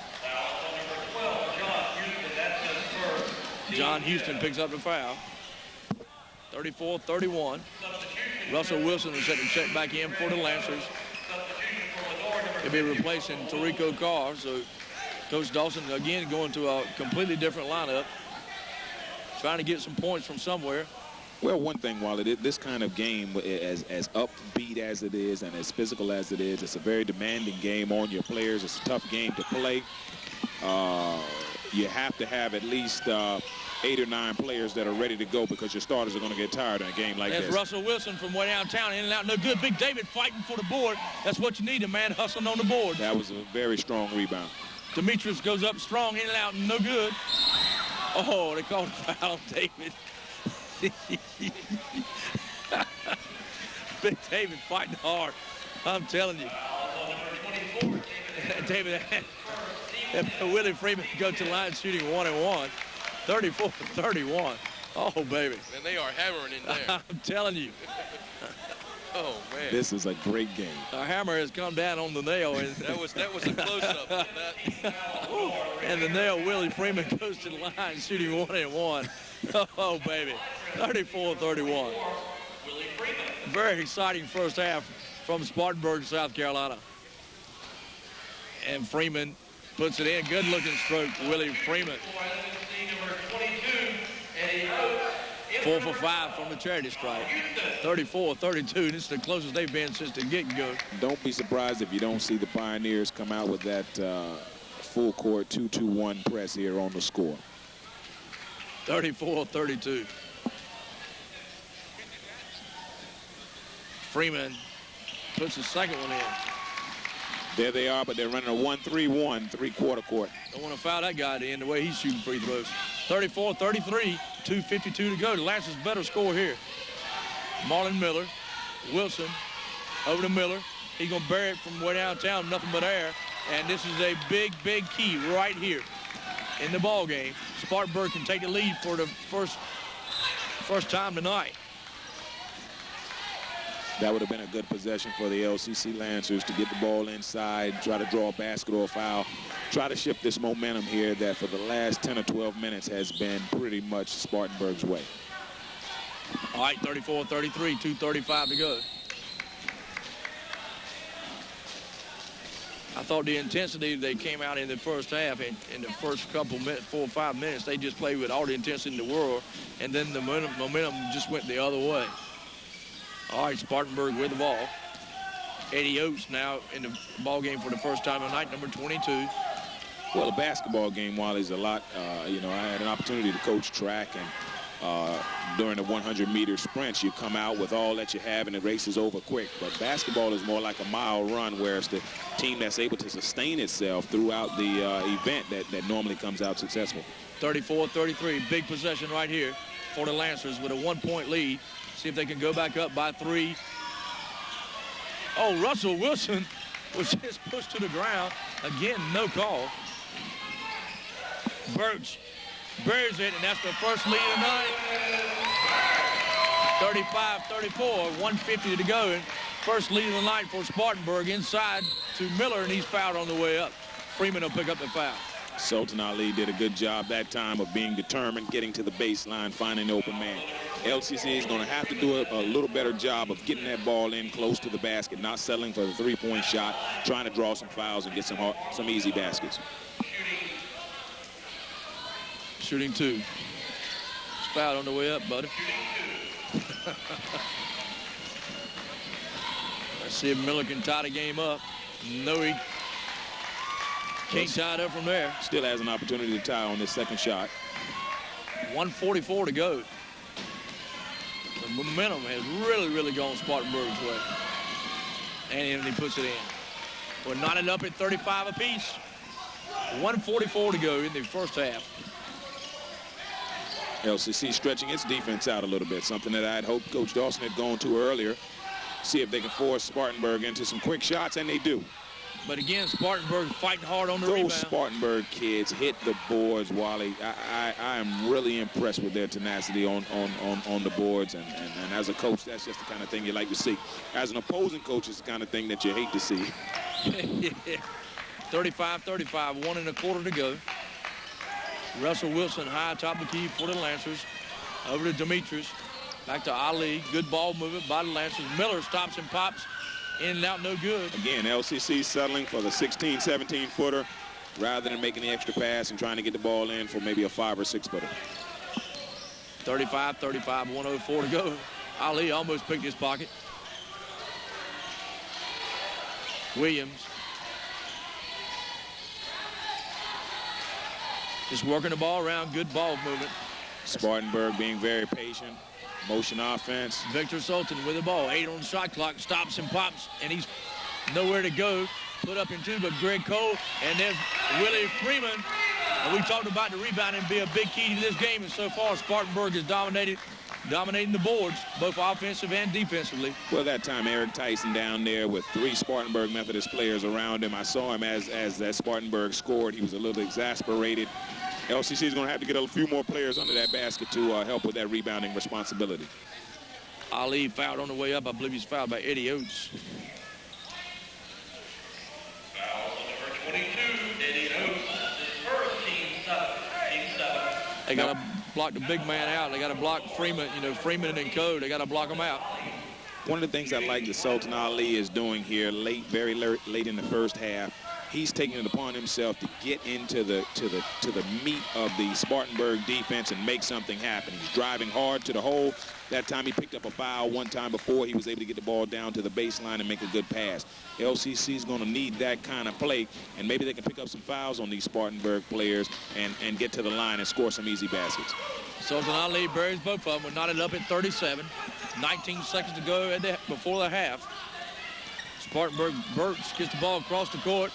John Houston picks up the foul. 34-31. Russell Wilson is set to check back in for the Lancers. He'll be replacing Tirico Carr. So Coach Dawson again going to a completely different lineup, trying to get some points from somewhere. Well, one thing, Wally, this kind of game, as upbeat as it is and as physical as it is, it's a very demanding game on your players. It's a tough game to play. You have to have at least 8 or 9 players that are ready to go, because your starters are going to get tired in a game like this. There's Russell Wilson from way downtown, in and out, no good. Big David fighting for the board. That's what you need, a man hustling on the board. That was a very strong rebound. Demetrius goes up strong, in and out, no good. Oh, they called a foul on David. Big David fighting hard. I'm telling you. David, Willie Freeman goes to the line shooting 1-and-1. 34-31. Oh, baby. And they are hammering in there. I'm telling you. Oh, man. This is a great game. A hammer has come down on the nail. And that was a close-up on that. And the nail, Willie Freeman goes to the line shooting 1-and-1. Oh, baby. 34-31. Very exciting first half from Spartanburg, South Carolina. And Freeman puts it in. Good-looking stroke, Willie Freeman. 4 for 5 from the charity stripe. 34-32. This is the closest they've been since the get-go. Don't be surprised if you don't see the Pioneers come out with that full court 2-2-1 press here on the score. 34-32. Freeman puts the second one in. There they are, but they're running a 1-3-1 three-quarter court. Don't want to foul that guy at the end the way he's shooting free throws. 34-33, 2:52 to go. The Lancers better score here. Marlon Miller, Wilson, over to Miller. He's going to bury it from way downtown, nothing but air. And this is a big, big key right here in the ball game. Spartanburg can take the lead for the first time tonight. That would have been a good possession for the LCC Lancers to get the ball inside, try to draw a basket or a foul, try to shift this momentum here that for the last 10 or 12 minutes has been pretty much Spartanburg's way. All right, 34-33, 2:35 to go. I thought the intensity they came out in the first half, in the first couple minutes, 4 or 5 minutes, they just played with all the intensity in the world, and then the momentum just went the other way. All right, Spartanburg with the ball. Eddie Oates now in the ball game for the first time tonight, number 22. Well, a basketball game, while is a lot, I had an opportunity to coach track, and during the 100-meter sprints, you come out with all that you have, and the race is over quick. But basketball is more like a mile run, where it's the team that's able to sustain itself throughout the event that normally comes out successful. 34-33, big possession right here for the Lancers with a 1-point lead. See if they can go back up by 3. Oh, Russell Wilson was just pushed to the ground. Again, no call. Birch buries it, and that's the first lead of the night. 35-34, 1:50 to go. And first lead of the night for Spartanburg, inside to Miller, and he's fouled on the way up. Freeman will pick up the foul. Sultan Ali did a good job that time of being determined, getting to the baseline, finding the open man. LCC is going to have to do a little better job of getting that ball in close to the basket, not settling for the three-point shot, trying to draw some fouls and get some easy baskets. Shooting 2. It's fouled on the way up, buddy. Let's see if Miller can tie the game up. No, Can't tie it up from there. Still has an opportunity to tie on this second shot. 1:44 to go. The momentum has really gone Spartanburg's way. And he puts it in. We're knotted up at 35 apiece. 1:44 to go in the first half. LCC stretching its defense out a little bit, something that I'd hoped Coach Dawson had gone to earlier. See if they can force Spartanburg into some quick shots, and they do. But again, Spartanburg fighting hard on the Those rebound. Spartanburg kids hit the boards, Wally. I am really impressed with their tenacity on the boards, and as a coach, that's just the kind of thing you like to see. As an opposing coach, it's the kind of thing that you hate to see. 35-35, 1 1/4 to go. Russell Wilson high atop the key for the Lancers. Over to Demetrius. Back to Ali. Good ball movement by the Lancers. Miller stops and pops. In and out, no good. Again, LCC settling for the 16, 17-footer rather than making the extra pass and trying to get the ball in for maybe a 5 or 6-footer. 35-35, 1:04 to go. Ali almost picked his pocket. Williams. Just working the ball around. Good ball movement. Spartanburg being very patient. Motion offense. Victor Sultan with the ball. 8 on the shot clock. Stops and pops, and he's nowhere to go. Put up in 2, but Greg Cole, and then Willie Freeman. And we talked about the rebounding being a big key to this game, and so far Spartanburg is dominating the boards, both offensive and defensively. Well, that time Eric Tyson down there with 3 Spartanburg Methodist players around him. I saw him as that Spartanburg scored. He was a little exasperated. LCC is going to have to get a few more players under that basket to help with that rebounding responsibility. Ali fouled on the way up. I believe he's fouled by Eddie Oates. Foul number 22, Eddie Oates. First team 7. They got to block the big man out. They got to block Freeman. You know, Freeman and Code. They got to block them out. One of the things I like that Sultan Ali is doing here very late in the first half, he's taking it upon himself to get into the meat of the Spartanburg defense and make something happen. He's driving hard to the hole. That time he picked up a foul. One time before, he was able to get the ball down to the baseline and make a good pass. LCC is going to need that kind of play, and maybe they can pick up some fouls on these Spartanburg players and get to the line and score some easy baskets. Sultan Ali buries both of them. We're knotted up at 37. 19 seconds to go before the half. Spartanburg Burks gets the ball across the court.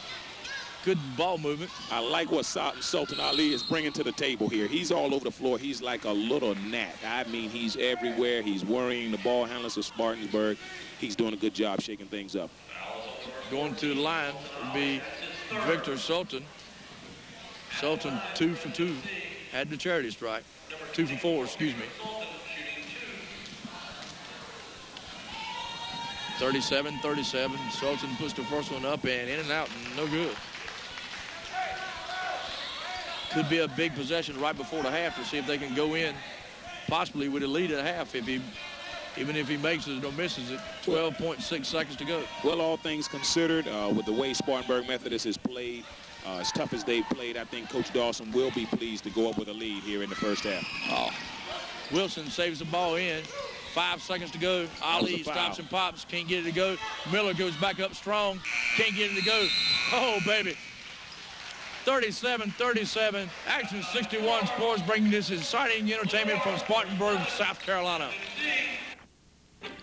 Good ball movement. I like what Sultan Ali is bringing to the table here. He's all over the floor. He's like a little gnat. I mean, he's everywhere. He's worrying the ball handlers of Spartanburg. He's doing a good job shaking things up. Going to the line would be Victor Sultan. Sultan 2 for 2. Had the charity strike. 2 for 4, excuse me. 37-37. Sultan puts the first one up and in and out, and no good. Could be a big possession right before the half to see if they can go in possibly with a lead at half even if he makes it or misses it. 12.6 seconds to go. Well, all things considered, with the way Spartanburg Methodist has played, as tough as they've played, I think Coach Dawson will be pleased to go up with a lead here in the first half. Oh. Wilson saves the ball in. 5 seconds to go. Ali stops and pops. Can't get it to go. Miller goes back up strong. Can't get it to go. Oh, baby. 37-37. Action 61 Sports bringing this exciting entertainment from Spartanburg, South Carolina.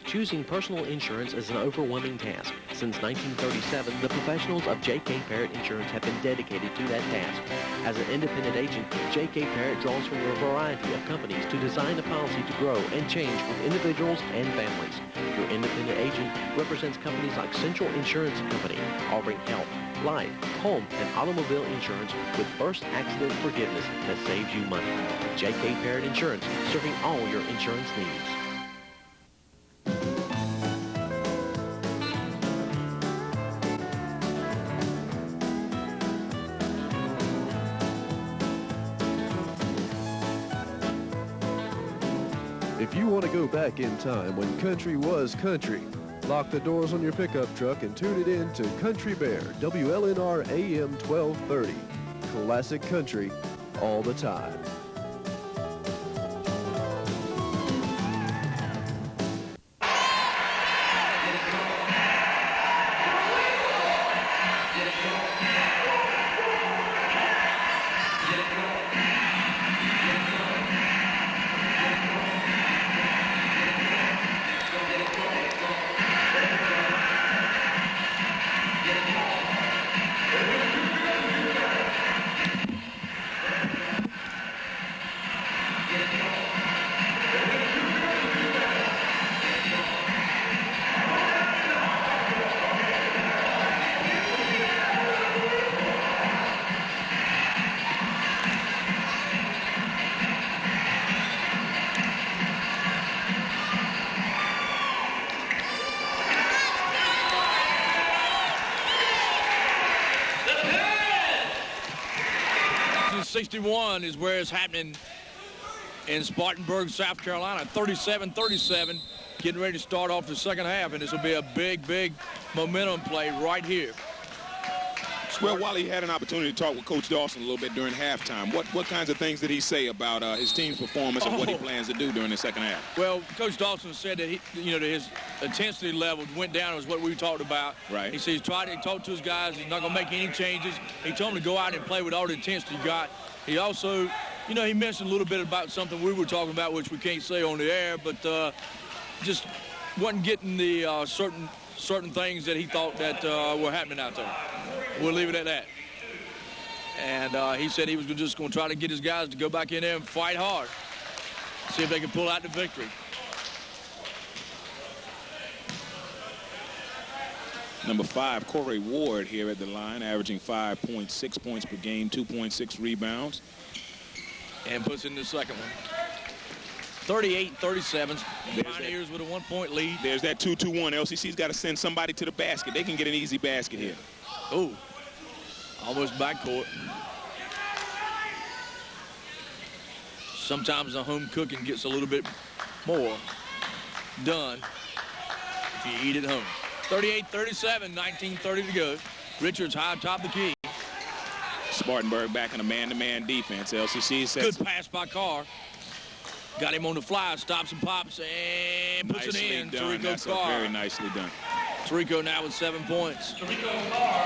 Choosing personal insurance is an overwhelming task. Since 1937, the professionals of J.K. Parrott Insurance have been dedicated to that task. As an independent agent, J.K. Parrott draws from a variety of companies to design a policy to grow and change with individuals and families. Your independent agent represents companies like Central Insurance Company, offering health, life, home, and automobile insurance with first accident forgiveness that saves you money. J.K. Parrott Insurance, serving all your insurance needs. If you want to go back in time when country was country, lock the doors on your pickup truck and tune it in to Country Bear, WLNR AM 1230. Classic country all the time. 61 is where it's happening in Spartanburg, South Carolina. 37-37, getting ready to start off the second half, and this will be a big, big momentum play right here. Well, Wally had an opportunity to talk with Coach Dawson a little bit during halftime. What kinds of things did he say about his team's performance and what he plans to do during the second half? Well, Coach Dawson said that that his intensity levels went down, is what we talked about. Right. He said he's tried to talk to his guys. He's not going to make any changes. He told them to go out and play with all the intensity you got. He also, he mentioned a little bit about something we were talking about, which we can't say on the air, but just wasn't getting the certain things that he thought that were happening out there. We'll leave it at that. And he said he was just going to try to get his guys to go back in there and fight hard, see if they can pull out the victory. Number 5, Corey Ward here at the line, averaging 5.6 points per game, 2.6 rebounds. And puts in the second one. 38-37. Pioneers with a 1-point lead. There's that 2-2-1. LCC's got to send somebody to the basket. They can get an easy basket here. Oh, almost backcourt. Sometimes the home cooking gets a little bit more done if you eat at home. 38-37, 19:30 to go. Richards high atop the key. Spartanburg back in a man-to-man defense. LCC sets. Good pass by Carr. Got him on the fly, stops and pops, and puts nicely it in. Done. That's very nicely done. Tarico now with 7 points.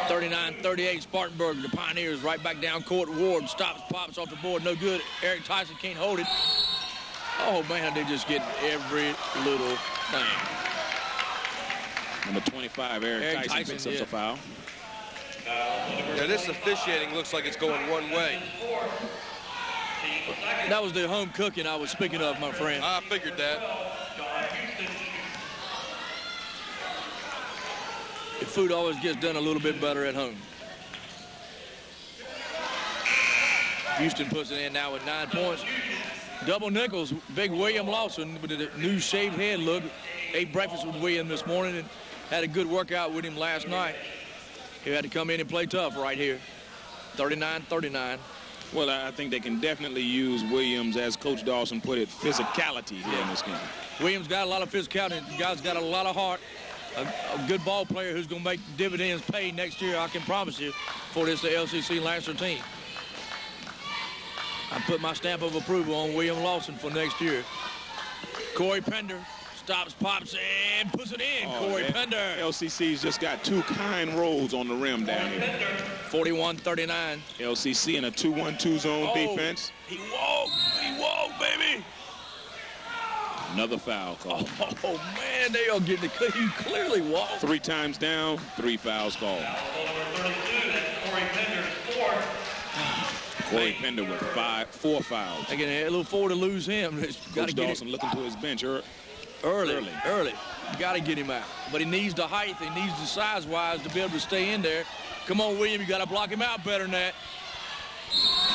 39-38, Spartanburg. The Pioneers right back down court. Ward stops, pops off the board. No good. Eric Tyson can't hold it. Oh, man, they just get every little thing. Number 25, Eric Tyson picks up a foul. Yeah, this officiating looks like it's going one way. That was the home cooking I was speaking of, my friend. I figured that. The food always gets done a little bit better at home. Houston puts it in now with 9 points. Double nickels, big William Lawson with a new shaved head look. Ate breakfast with William this morning and had a good workout with him last night. He had to come in and play tough right here. 39-39. Well, I think they can definitely use Williams, as Coach Dawson put it, physicality here in this game. Williams got a lot of physicality. The guy's got a lot of heart. A good ball player who's going to make dividends pay next year, I can promise you, for this LCC Lancer team. I put my stamp of approval on William Lawson for next year. Corey Pender stops, pops, and puts it in. Corey Pender. LCC's just got 2 kind rolls on the rim down here. 41-39. LCC in a 2-1-2 zone defense. He walked, baby. Another foul call. Oh, man, they are getting the he clearly walked. 3 times down, 3 fouls called. Corey Pender with 4 fouls. They can a little forward to lose him. Coach Dawson looking to his bench early. You got to get him out. But he needs the height. He needs the size-wise to be able to stay in there. Come on, William. You got to block him out better than that.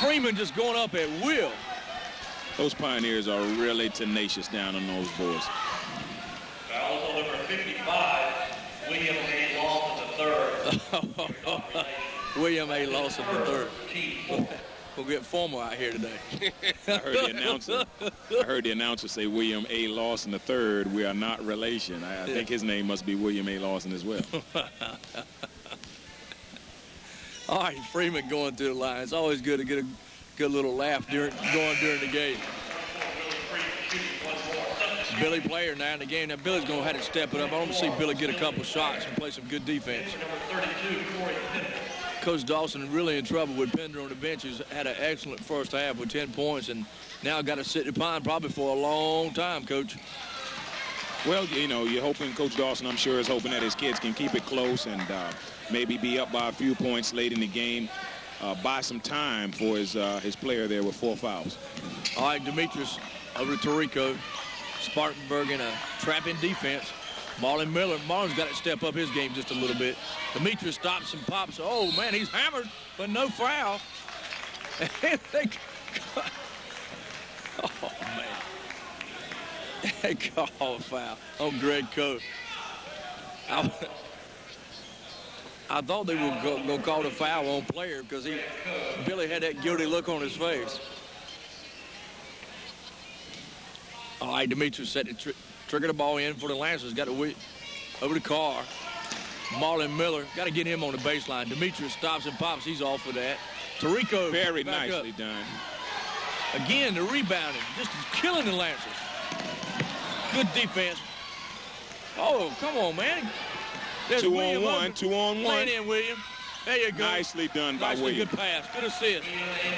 Freeman just going up at will. Those Pioneers are really tenacious down on those boards. Foul on number 55, William A. Lawson III. William A. Lawson III. We'll get formal out here today. I heard the announcer say William A. Lawson III. We are not relation. I think his name must be William A. Lawson as well. All right, Freeman going to the line. It's always good to get a good little laugh during the game. Billy player now in the game. Now Billy's going to have to step it up. I want to see Billy get a couple shots and play some good defense. Coach Dawson really in trouble with Pender on the bench. He's had an excellent first half with 10 points and now got to sit in the pine probably for a long time, Coach. Well, you know, you're hoping Coach Dawson, I'm sure, is hoping that his kids can keep it close and maybe be up by a few points late in the game. Buy some time for his player there with 4 fouls. All right, Demetrius over to Tarico. Spartanburg in a trapping defense. Marlon's got to step up his game just a little bit. Demetrius stops and pops. Oh, man, he's hammered, but no foul. Oh, man. They call a foul on Greg Coe. I thought they were going to call the foul on player because Billy had that guilty look on his face. All right, Demetrius set to trigger the ball in for the Lancers. Got to over the car. Marlon Miller, got to get him on the baseline. Demetrius stops and pops. He's off for that. Tarico. Very nicely done. Again, the rebounding. Just killing the Lancers. Good defense. Oh, come on, man. There's 2 William on 1, 2 on 1. Lay it in, William. There you go. Nicely done by William. Good pass. Good assist.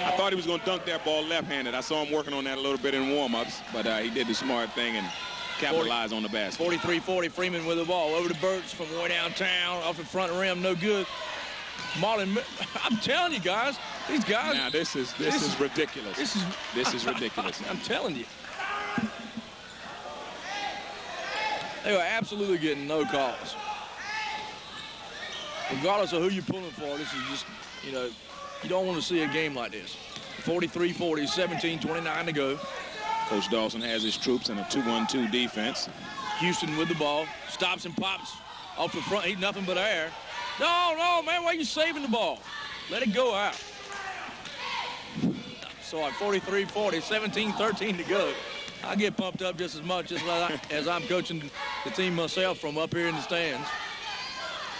I thought he was going to dunk that ball left-handed. I saw him working on that a little bit in warm-ups, but he did the smart thing and capitalized on the basket. 43-40, Freeman with the ball. Over to Burks from way downtown. Off the front rim, no good. Marlon, I'm telling you guys, these guys. Now, this is ridiculous. This is ridiculous. I'm telling you. They were absolutely getting no calls. Regardless of who you're pulling for, this is just, you know, you don't want to see a game like this. 43-40, 17-29 to go. Coach Dawson has his troops in a 2-1-2 defense. Houston with the ball. Stops and pops off the front. He's nothing but air. No, man, why are you saving the ball? Let it go out. So at 43-40, 17-13 to go. I get pumped up just as much as I'm coaching the team myself from up here in the stands.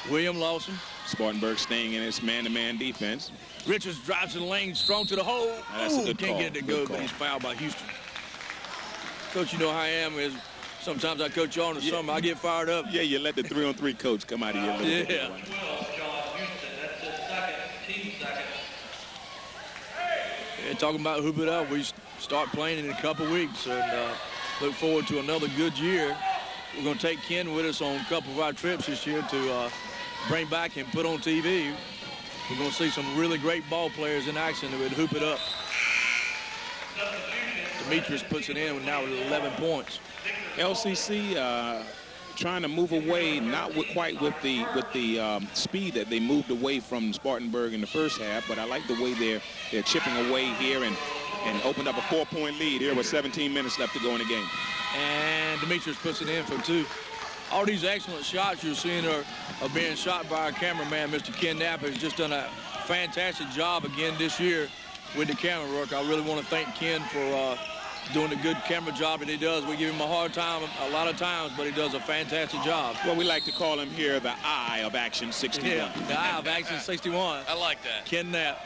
William Lawson. Spartanburg staying in its man-to-man defense. Richards drives to the lane, strong to the hole. That's a good can't call. Get it to go, but he's fouled by Houston. Coach, you know how I am. Is sometimes I coach you on the summer. I get fired up. Yeah, you let the 3-on-3 coach come out of you a little bit. Yeah. Talking about hoop it up, we start playing in a couple weeks and look forward to another good year. We're going to take Ken with us on a couple of our trips this year to bring back and put on TV. We're going to see some really great ball players in action that would hoop it up. Demetrius puts it in now with 11 points. LCC trying to move away, not quite with the speed that they moved away from Spartanburg in the first half, but I like the way they're chipping away here and opened up a 4-point lead here with 17 minutes left to go in the game. And Demetrius puts it in for 2. All these excellent shots you're seeing are being shot by our cameraman, Mr. Ken Knapp, who's just done a fantastic job again this year with the camera work. I really want to thank Ken for doing a good camera job that he does. We give him a hard time a lot of times, but he does a fantastic job. Well, we like to call him here the Eye of Action 61. Yeah, the Eye of Action 61. I like that. Ken Knapp.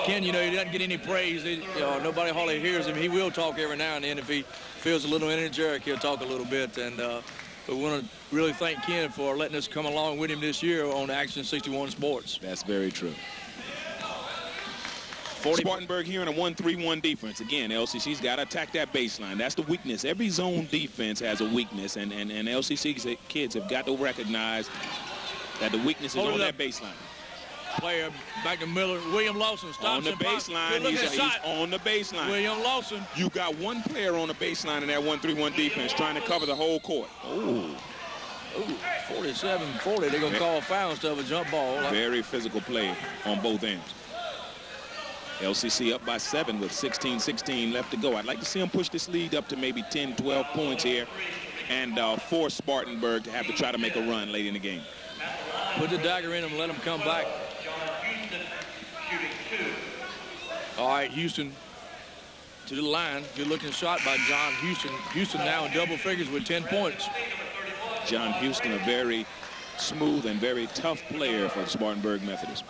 Ken, you know, he doesn't get any praise. Nobody hardly hears him. He will talk every now and then. If he feels a little energetic, he'll talk a little bit. And but we want to really thank Ken for letting us come along with him this year on Action 61 Sports. That's very true. Spartanburg here in a 1-3-1 defense. Again, LCC's got to attack that baseline. That's the weakness. Every zone defense has a weakness, and LCC's kids have got to recognize that the weakness is on that baseline. Player back to Miller. William Lawson stops on the baseline. He's on the baseline. William Lawson. You got one player on the baseline in that 1-3-1 defense trying to cover the whole court. Oh, 47-40. They're going to call a foul instead of a jump ball. Very physical play on both ends. LCC up by 7 with 16-16 left to go. I'd like to see them push this lead up to maybe 10, 12 points here and force Spartanburg to have to try to make a run late in the game. Put the dagger in them, let them come back. All right, Houston to the line. Good-looking shot by John Houston. Houston now in double figures with 10 points. John Houston, a very smooth and very tough player for Spartanburg Methodist.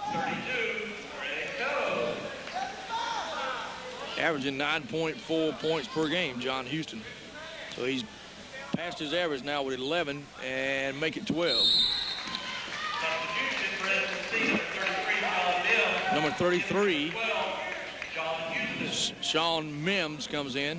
Averaging 9.4 points per game, John Houston. So he's past his average now with 11 and make it 12. Number 33, Sean Mims comes in.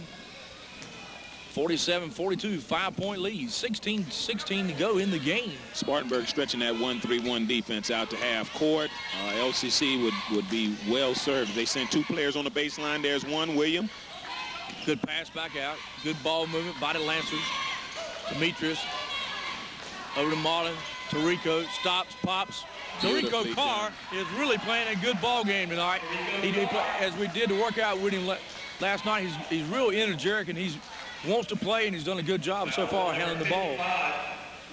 47-42, 5-point lead, 16-16 to go in the game. Spartanburg stretching that 1-3-1 defense out to half court. LCC would be well served. They sent 2 players on the baseline. There's one, William. Good pass back out. Good ball movement by the Lancers. Demetrius over to Marlon. Tarico stops, pops. Tarico Carr is really playing a good ball game tonight. As we did the workout with him last night, he's really energetic and he wants to play, and he's done a good job so far handling the ball.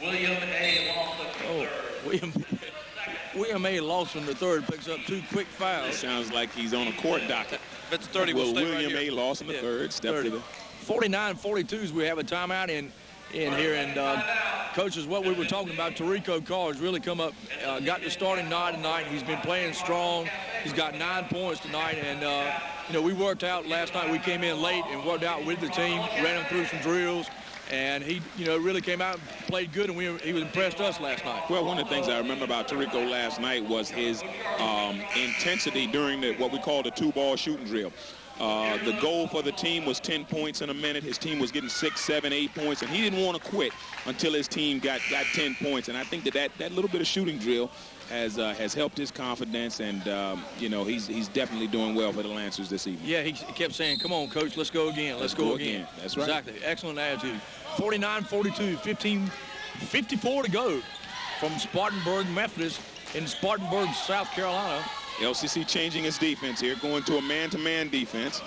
William A. Lawson. William A. Lawson III picks up 2 quick fouls. It sounds like he's on a court docket. That's 30. Will William A. Lawson III step 30. to the 49-42 we have a timeout in here, and coaches, what we were talking about, Tarico Carr has really come up, got the starting nod tonight. He's been playing strong. He's got 9 points tonight, and you know, we worked out last night. We came in late and worked out with the team, ran him through some drills, and he, you know, really came out and played good, and he impressed us last night. Well, one of the things I remember about Tarico last night was his intensity during what we call the 2-ball shooting drill. The goal for the team was 10 points in a minute. His team was getting 6, 7, 8 points, and he didn't want to quit until his team got 10 points. And I think that little bit of shooting drill has helped his confidence, and you know, he's definitely doing well for the Lancers this evening. Yeah, he kept saying, "Come on, coach, let's go again. Let's go again." That's right. Exactly. Excellent attitude. 49-42, 15:54 to go from Spartanburg Methodist in Spartanburg, South Carolina. LCC changing its defense here, going to a man-to-man defense.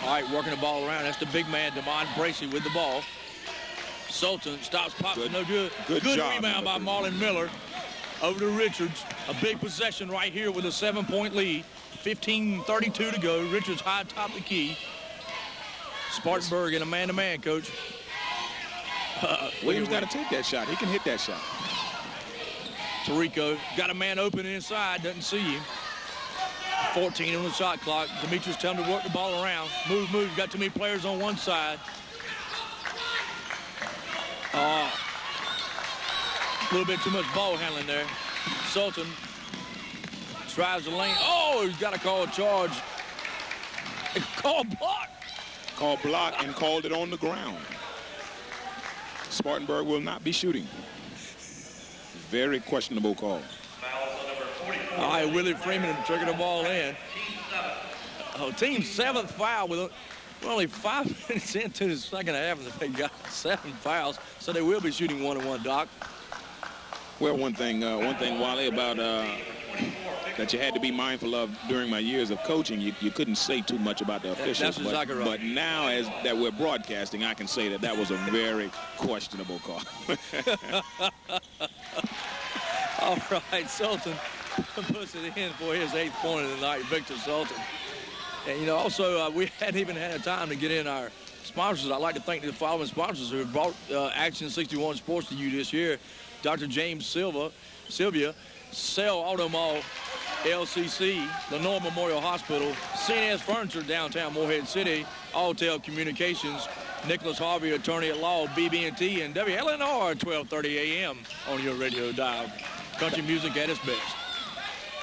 All right, working the ball around. That's the big man, Demond Bracey, with the ball. Sultan stops, pops, no good. Good job, rebound by Marlon Miller. Over to Richards. A big possession right here with a 7-point lead. 15:32 to go. Richards high top the key. Spartanburg in a man-to-man, coach. Williams got to take that shot. He can hit that shot. Tarico got a man open inside, doesn't see him. 14 on the shot clock. Demetrius tell him to work the ball around. Move. Got too many players on one side. A little bit too much ball handling there. Sultan drives the lane. Oh, he's got to call a charge. Call block. Called block and called it on the ground. Spartanburg will not be shooting. Very questionable call. All right, Willie Freeman tricking the ball in. Team's 7th foul with only 5 minutes into the second half, and they got 7 fouls, so they will be shooting 1-on-1, Doc. Well, one thing, Wally, about that you had to be mindful of during my years of coaching, you couldn't say too much about the officials. That's exactly right. But now, as that we're broadcasting, I can say that was a very questionable call. All right, Sultan puts it in for his 8th point of the night, Victor Sultan. And, you know, also, we hadn't even had time to get in our sponsors. I'd like to thank the following sponsors who have brought Action 61 Sports to you this year. Dr. James Sylvia, Cell Auto Mall, LCC, Lenoir Memorial Hospital, CNS Furniture, downtown Morehead City, Alltel Communications, Nicholas Harvey, attorney at law, BB&T, and WLNR, 1230 a.m. on your radio dial. Country music at its best.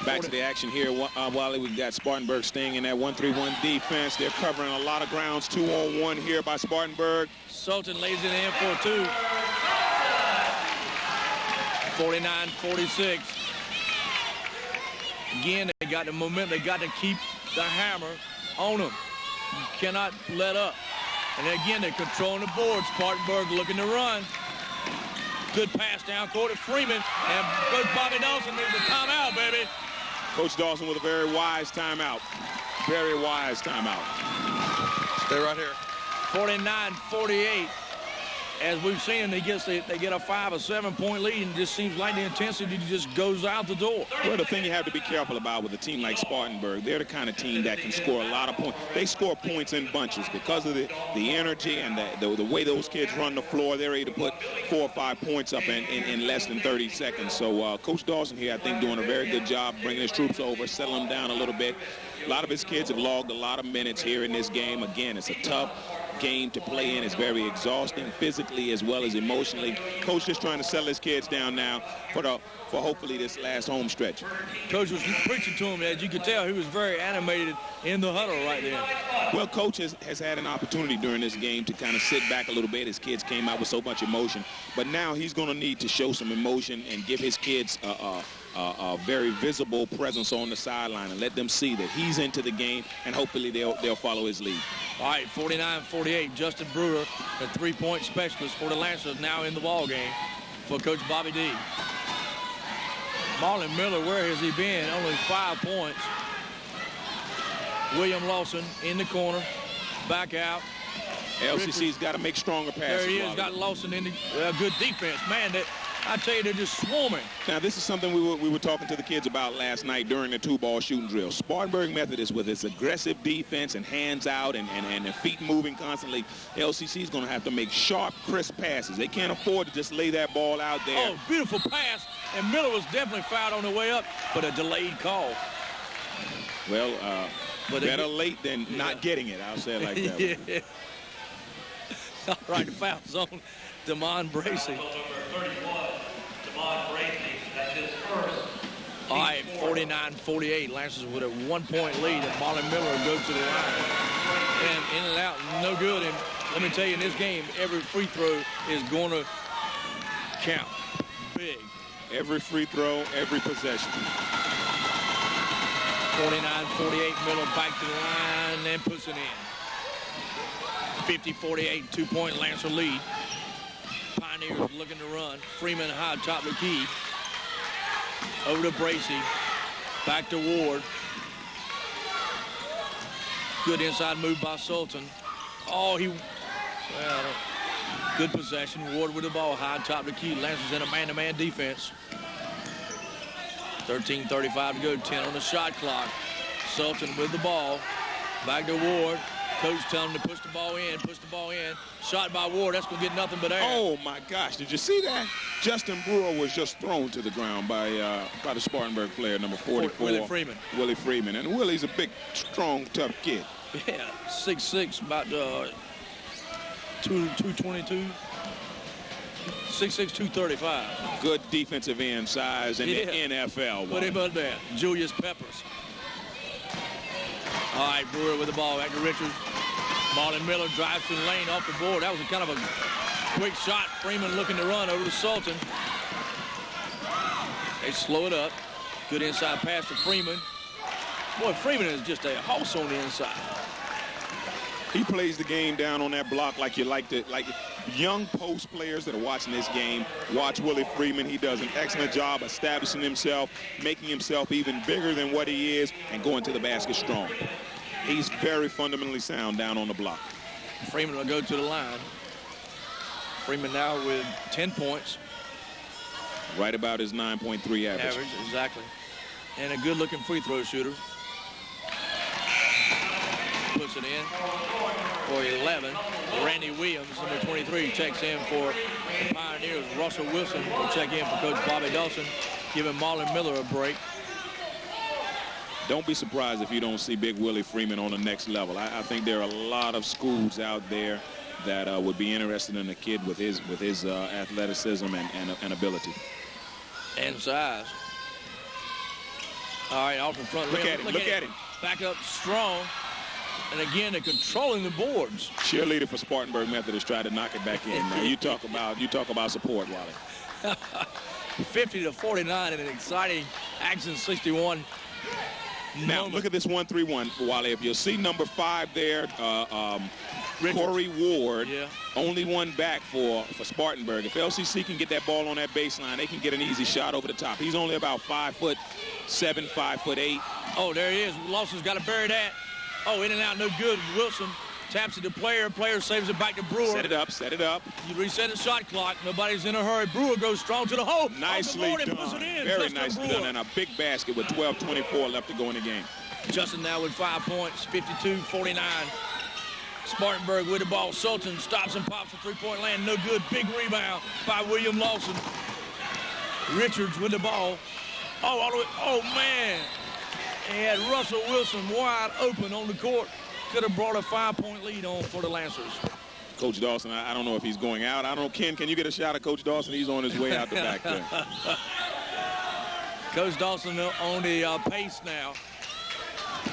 Back to the action here, Wally. We've got Spartanburg staying in that 1-3-1 defense. They're covering a lot of grounds, 2-on-1 here by Spartanburg. Sultan lays it in for 2. 49-46. Again, they got the momentum. They got to keep the hammer on them. You cannot let up. And again, they're controlling the board. Spartanburg looking to run. Good pass down court to Freeman. And Coach Bobby Dawson needs a timeout, baby. Coach Dawson with a very wise timeout. Very wise timeout. Stay right here. 49-48. As we've seen, they get a 5 or 7 point lead, and it just seems like the intensity just goes out the door. Well, the thing you have to be careful about with a team like Spartanburg, they're the kind of team that can score a lot of points. They score points in bunches because of the energy and the way those kids run the floor. They're able to put 4 or 5 points up in less than 30 seconds. So Coach Dawson here, I think, doing a very good job bringing his troops over, settling them down a little bit. A lot of his kids have logged a lot of minutes here in this game. Again, it's a tough game to play in. It's very exhausting physically as well as emotionally. Coach just trying to settle his kids down now for hopefully this last home stretch. Coach was preaching to him. As you could tell, he was very animated in the huddle right there. Well, Coach has had an opportunity during this game to kind of sit back a little bit. His kids came out with so much emotion, but now he's going to need to show some emotion and give his kids a very visible presence on the sideline and let them see that he's into the game, and hopefully they'll follow his lead. All right, 49-48. Justin Brewer, the three-point specialist for the Lancers, now in the ball game for Coach Bobby D. Marlon Miller, where has he been? Only 5 points. William Lawson in the corner, back out. LCC's got to make stronger passes. There he is, got Lawson in the good defense. Man, I tell you, they're just swarming. Now, this is something we were talking to the kids about last night during the two-ball shooting drill. Spartanburg Methodist, with its aggressive defense and hands out and their feet moving constantly, LCC is going to have to make sharp, crisp passes. They can't afford to just lay that ball out there. Oh, beautiful pass. And Miller was definitely fouled on the way up, but a delayed call. Well, better late than not getting it. I'll say it like that. Yeah. All right, the foul's on Damon Bracey. All right, 49-48. Lancers with a 1-point lead, and Marlon Miller goes to the line. And in and out, no good. And let me tell you, in this game, every free throw is going to count big. Every free throw, every possession. 49-48, Miller back to the line and puts it in. 50-48, 2-point Lancer lead. Pioneers looking to run. Freeman high top of the key. Over to Bracey. Back to Ward. Good inside move by Sultan. Oh, good possession. Ward with the ball high top of the key. Lancers in a man-to-man defense. 13:35 to go. 10 on the shot clock. Sultan with the ball. Back to Ward. Coach telling him to push the ball in, push the ball in. Shot by Ward, that's going to get nothing but air. Oh, my gosh. Did you see that? Justin Brewer was just thrown to the ground by the Spartanburg player, number 44. Willie Freeman. Willie Freeman. And Willie's a big, strong, tough kid. Yeah, 6'6", about 222. 6'6", 235. Good defensive end size in the NFL. Put him up there. Julius Peppers. All right, Brewer with the ball back to Richards. Marlon Miller drives to the lane off the board. That was a kind of a quick shot. Freeman looking to run over to Sultan. They slow it up. Good inside pass to Freeman. Boy, Freeman is just a house on the inside. He plays the game down on that block like you like young post players that are watching this game. Watch Willie Freeman. He does an excellent job establishing himself, making himself even bigger than what he is, and going to the basket strong. He's very fundamentally sound down on the block. Freeman will go to the line. Freeman now with 10 points. Right about his 9.3 average. Exactly. And a good-looking free throw shooter. Puts it in for 11. Randy Williams, number 23, checks in for the Pioneers. Russell Wilson will check in for Coach Bobby Dawson, giving Marlon Miller a break. Don't be surprised if you don't see Big Willie Freeman on the next level. I think there are a lot of schools out there that would be interested in a kid with his athleticism and ability. And size. All right, off in front. Look at him. Back up strong. And again, they're controlling the boards. Cheerleader for Spartanburg Methodist tried to knock it back in. Now you talk about support, Wally. 50-49 in an exciting Action 61. Now look at this 1-3-1, Wally. If you'll see number 5 there, Corey Ward, only one back for Spartanburg. If LCC can get that ball on that baseline, they can get an easy shot over the top. He's only about 5'7", 5'8". Oh, there he is. Lawson's got to bury that. Oh, in and out, no good. Wilson taps it to Player. Player saves it back to Brewer. Set it up. You reset the shot clock. Nobody's in a hurry. Brewer goes strong to the hole. Nicely done. Very nicely done. And a big basket with 12:24 left to go in the game. Justin now with 5 points, 52-49. Spartanburg with the ball. Sultan stops and pops a three-point land. No good. Big rebound by William Lawson. Richards with the ball. Oh, man. He had Russell Wilson wide open on the court. Could have brought a 5-point lead on for the Lancers. Coach Dawson, I don't know if he's going out. I don't know, Ken, can you get a shot of Coach Dawson? He's on his way out the back there. Coach Dawson on the pace now.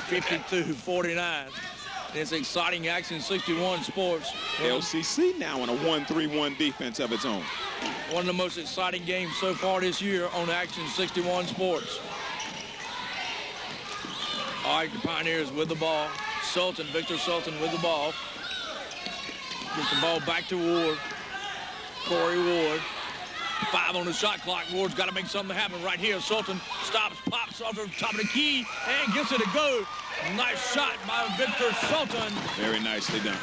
52-49. It's exciting Action 61 sports. LCC now in a 1-3-1 defense of its own. One of the most exciting games so far this year on Action 61 sports. All right, the Pioneers with the ball. Victor Sultan with the ball. Gets the ball back to Ward. Corey Ward. 5 on the shot clock. Ward's got to make something happen right here. Sultan stops, pops off the top of the key, and gets it to go. Nice shot by Victor Sultan. Very nicely done.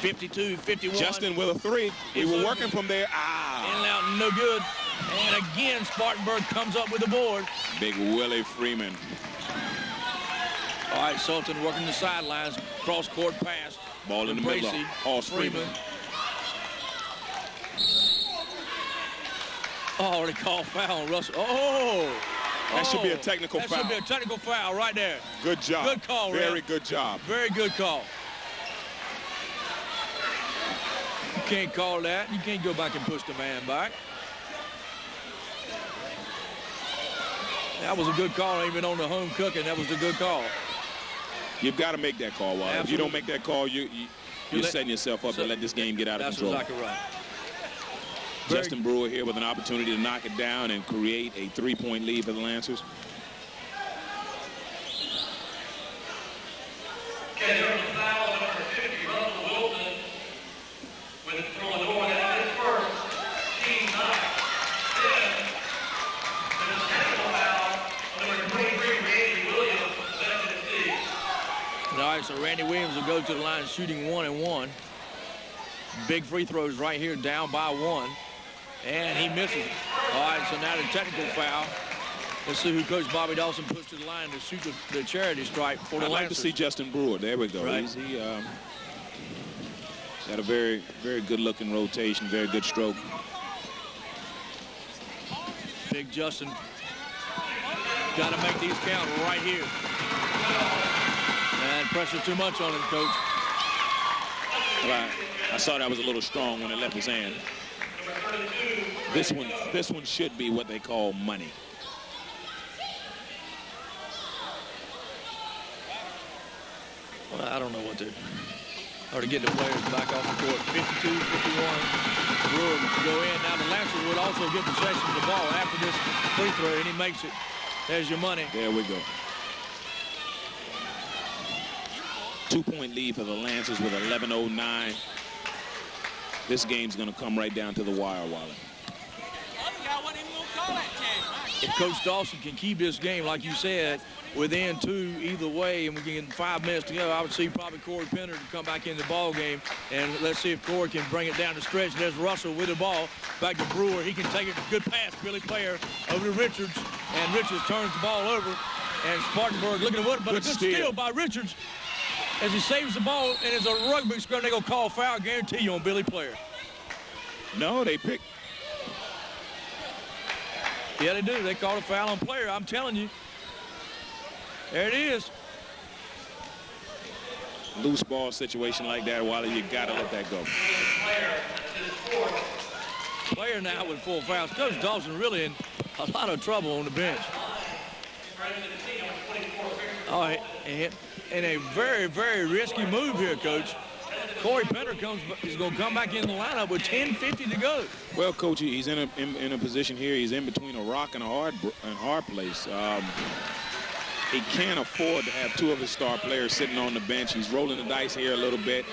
52-51. Justin with a three. We were working from there. In and out, no good. And again, Spartanburg comes up with the board. Big Willie Freeman. All right, Sultan working the sidelines. Cross-court pass. Ball in the middle of Hoss Freeman. Oh, they call foul on Russell. Oh! That should be a technical foul. That should be a technical foul right there. Good job. Good call, Very good job. Very good call. You can't call that. You can't go back and push the man back. That was a good call, even on the home cooking. That was a good call. You've got to make that call, Wally. If you don't make that call, you're setting yourself up to let this game get out of control. That's exactly right. Justin Brewer here with an opportunity to knock it down and create a three-point lead for the Lancers. Okay, there's a foul on number 50, Russell Wilson, with from Lenoir. That's his first, team 9. Then, there's a technical foul on number 23, Randy Williams, of Tennessee. All right, so Randy Williams will go to the line shooting 1 and 1. Big free throws right here, down by 1. And he misses. All right, so now the technical foul. Let's see who Coach Bobby Dawson puts to the line to shoot the charity stripe for the Lancers. I'd like to see Justin Brewer. There we go. Right. He's got a very, very good-looking rotation, very good stroke. Big Justin. Got to make these count right here. And pressure too much on him, Coach. Well, I saw that was a little strong when it left his hand. This one should be what they call money. Well, I don't know what to. Or to get the players back off the court. 52-51. Brewer will go in. Now the Lancers would also get possession of the ball after this free throw, and he makes it. There's your money. There we go. 2-point lead for the Lancers with 11:09. This game's going to come right down to the wire, Wally. If Coach Dawson can keep this game, like you said, within 2 either way, and we can get 5 minutes to go, I would see probably Corey Pender to come back in the ball game. And let's see if Corey can bring it down the stretch. There's Russell with the ball. Back to Brewer. He can take it. Good pass, Billy Player, over to Richards. And Richards turns the ball over. And Spartanburg looking at what, but a good steal by Richards as he saves the ball. And it's a rugby scrum. They're going to call foul, guarantee you, on Billy Player. No, they picked. Yeah, they do. They called a foul on Player. I'm telling you. There it is. Loose ball situation like that, Wally, you got to let that go. Player now with 4 fouls. Coach Dawson really in a lot of trouble on the bench. All right, and a very, very risky move here, Coach. Corey Pender is going to come back in the lineup with 10:50 to go. Well, Coach, he's in a position here. He's in between a rock and a hard place. He can't afford to have 2 of his star players sitting on the bench. He's rolling the dice here a little bit.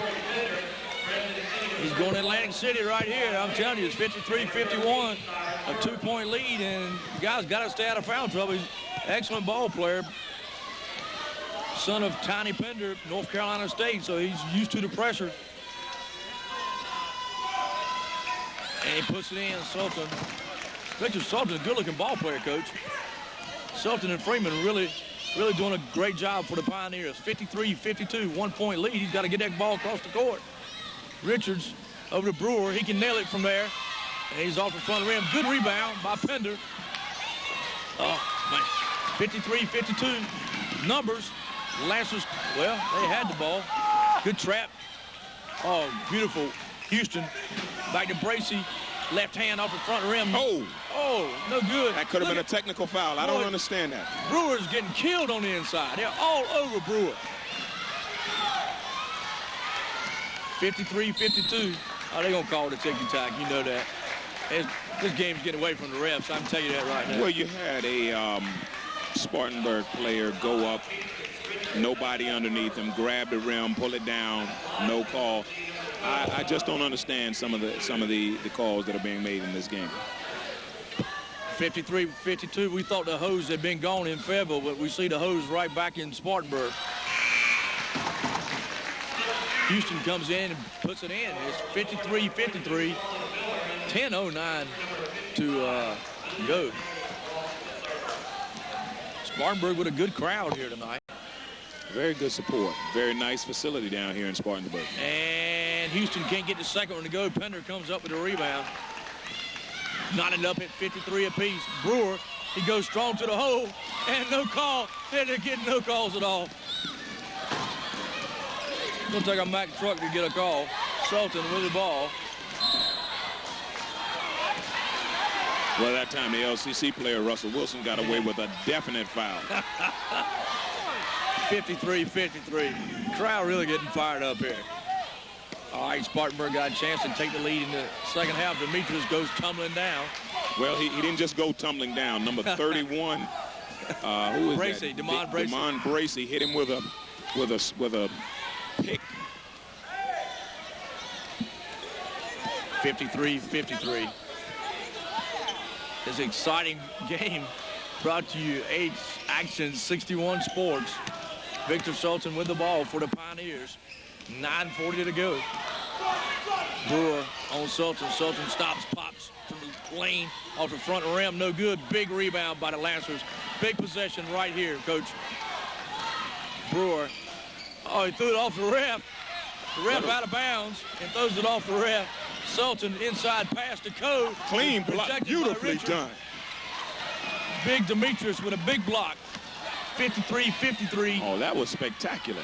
He's going to Atlantic City right here. I'm telling you, it's 53-51, a 2-point lead, and the guy's got to stay out of foul trouble. He's an excellent ball player. Son of Tiny Pender, North Carolina State, so he's used to the pressure. And he puts it in, Sultan. Richard Sultan, a good-looking ball player, Coach. Sultan and Freeman really doing a great job for the Pioneers. 53-52, 1-point lead. He's got to get that ball across the court. Richards over to Brewer. He can nail it from there. And he's off the front of the rim. Good rebound by Pender. Oh, man. 53-52. Numbers. Lancers, well, they had the ball. Good trap. Oh, beautiful. Houston. Back to Bracey. Left hand off the front rim. Oh, no good. That could have been a technical foul. I don't understand that. Brewer's getting killed on the inside. They're all over Brewer. 53-52. Oh, they're going to call it a ticky-tack. You know that. This game's getting away from the refs. I can tell you that right now. Well, you had a Spartanburg player go up, nobody underneath him, grab the rim, pull it down, no call. I just don't understand some of the calls that are being made in this game. 53-52. We thought the hose had been gone in Fayetteville, but we see the hose right back in Spartanburg. Houston comes in and puts it in. It's 53-53. 10:09 to go. Spartanburg with a good crowd here tonight. Very good support. Very nice facility down here in Spartanburg. And Houston can't get the second one to go. Pender comes up with a rebound. Knotted up at 53 apiece. Brewer, he goes strong to the hole, and no call. And they're getting no calls at all. Gonna take a Mack truck to get a call. Sultan with the ball. Well, that time the LCC player, Russell Wilson, got away with a definite foul. 53-53. Crowd really getting fired up here. All right, Spartanburg got a chance to take the lead in the second half. Demetrius goes tumbling down. Well, he didn't just go tumbling down. Number 31, who is Bracey, that? Demond Bracey. Demond Bracey hit him with a pick. 53-53. This exciting game brought to you Action 61 Sports. Victor Sultan with the ball for the Pioneers. 9:40 to go. Brewer on Sultan. Sultan stops, pops to the lane off the front rim. No good. Big rebound by the Lancers. Big possession right here, Coach. Brewer. Oh, he threw it off the ref. The ref out of bounds and throws it off the ref. Sultan inside pass to Code. Clean block. Beautifully done. Big Demetrius with a big block. 53-53. Oh, that was spectacular.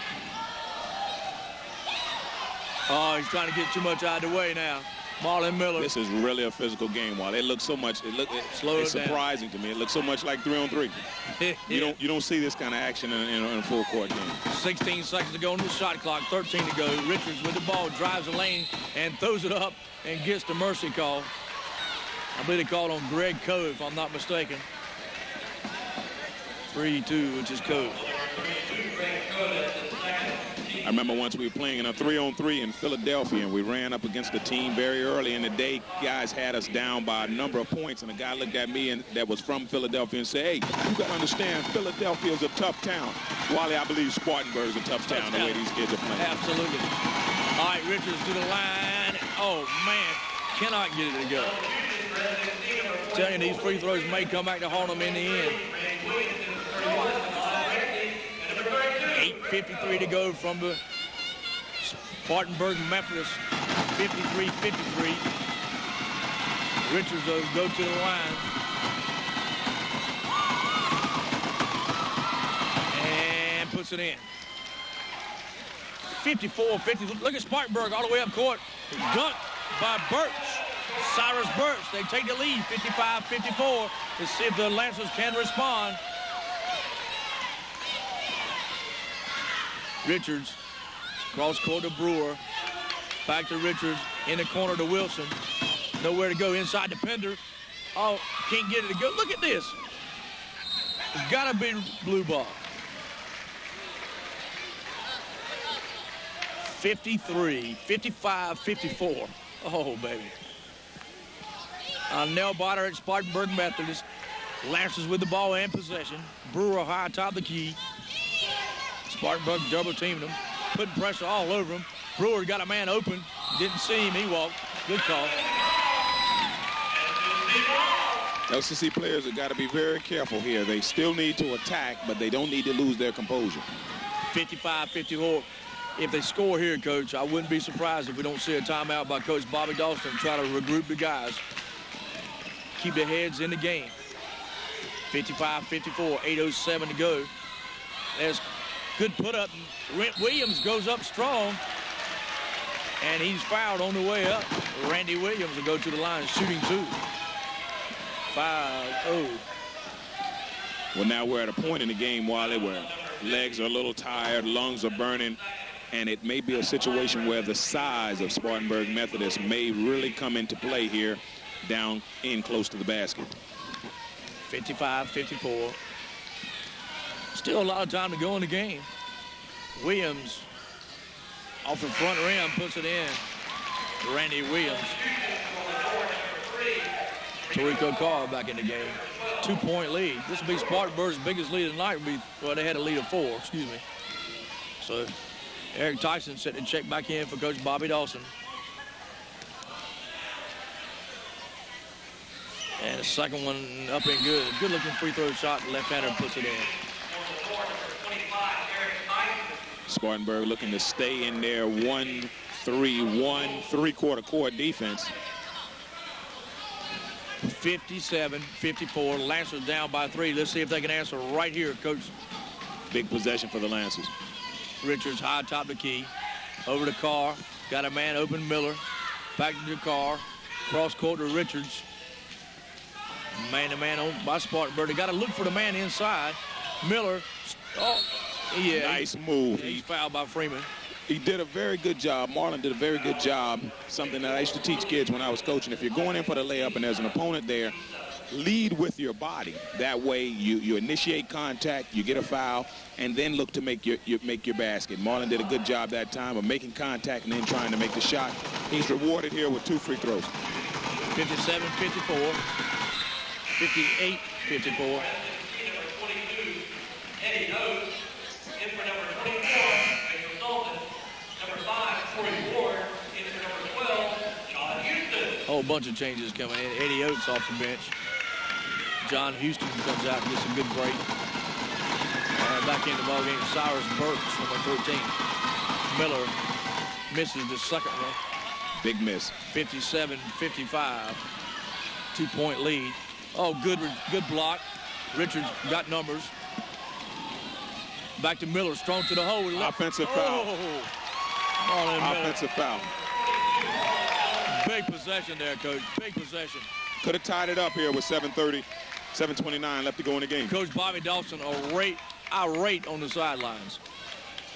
Oh, he's trying to get too much out of the way now. Marlon Miller. This is really a physical game. While it looks so much, it's surprising to me. It looks so much like 3-on-3. You don't see this kind of action in a full court game. 16 seconds to go on the shot clock. 13 to go. Richards with the ball, drives the lane and throws it up and gets the mercy call. I believe they called on Greg Coe, if I'm not mistaken. 3-2, which is Coe. I remember once we were playing in a 3-on-3 in Philadelphia, and we ran up against the team very early in the day. Guys had us down by a number of points, and a guy looked at me that was from Philadelphia and said, hey, you got to understand, Philadelphia is a tough town. Wally, I believe Spartanburg is a tough town the way these kids are playing. Absolutely. All right, Richards to the line. Oh, man, cannot get it to go. I'm telling you, these free throws may come back to haunt them in the end. 8:53 to go from the Spartanburg Methodist. 53-53. Richards will go to the line. And puts it in. 54-50. Look at Spartanburg all the way up court. Dunked by Birch. Cyrus Birch. They take the lead 55-54. Let's see if the Lancers can respond. Richards, cross court to Brewer. Back to Richards, in the corner to Wilson. Nowhere to go, inside to Pender. Oh, can't get it to go. Look at this. It's got to be blue ball. 55-54. Oh, baby. Nail biter at Spartanburg Methodist. Lancers with the ball and possession. Brewer high top the key. Spartanburg double teamed him, putting pressure all over him. Brewer got a man open, didn't see him, he walked. Good call. LCC players have got to be very careful here. They still need to attack, but they don't need to lose their composure. 55-54. If they score here, Coach, I wouldn't be surprised if we don't see a timeout by Coach Bobby Dawson try to regroup the guys. Keep their heads in the game. 55-54, 8:07 to go. There's good put up. Williams goes up strong, and he's fouled on the way up. Randy Williams will go to the line, shooting two. 5-0. Well, now we're at a point in the game, Wally, where legs are a little tired, lungs are burning, and it may be a situation where the size of Spartanburg Methodist may really come into play here down in close to the basket. 55-54. Still a lot of time to go in the game. Williams off the front rim puts it in. Randy Williams. Tarico Carr back in the game. 2-point lead. This will be Spartanburg's biggest lead tonight. Well, they had a lead of 4, excuse me. So Eric Tyson set the check back in for Coach Bobby Dawson. And the second one up and good. Good-looking free throw shot. The left-hander puts it in. Spartanburg looking to stay in their 1-3-1 3/4 court defense. 57-54. Lancers down by 3. Let's see if they can answer right here, Coach. Big possession for the Lancers. Richards high top the key. Over to Carr. Got a man open, Miller. Back to Carr. Cross court to Richards. Man-to-man on by Spartanburg. They got to look for the man inside. Miller. Oh, yeah. Nice move. He's fouled by Freeman. He did a very good job. Marlon did a very good job. Something that I used to teach kids when I was coaching. If you're going in for the layup and there's an opponent there, lead with your body. That way you initiate contact, you get a foul, and then look to make your basket. Marlon did a good job that time of making contact and then trying to make the shot. He's rewarded here with 2 free throws. 57-54. 58-54. Eddie Oates in for number 24, a consultant. Number 5, Corey Ward in for number 12, John Houston. Whole bunch of changes coming in. Eddie Oates off the bench. John Houston comes out and gets a good break. Back in the ball game, Cyrus Burks, number 13. Miller misses the second one. Big miss. 57-55. 2-point lead. Oh, good block. Richards got numbers. Back to Miller, strong to the hole. Offensive foul. Offensive foul. Big possession there, Coach. Big possession. Could have tied it up here with 7:29 left to go in the game. Coach Bobby Dawson irate on the sidelines.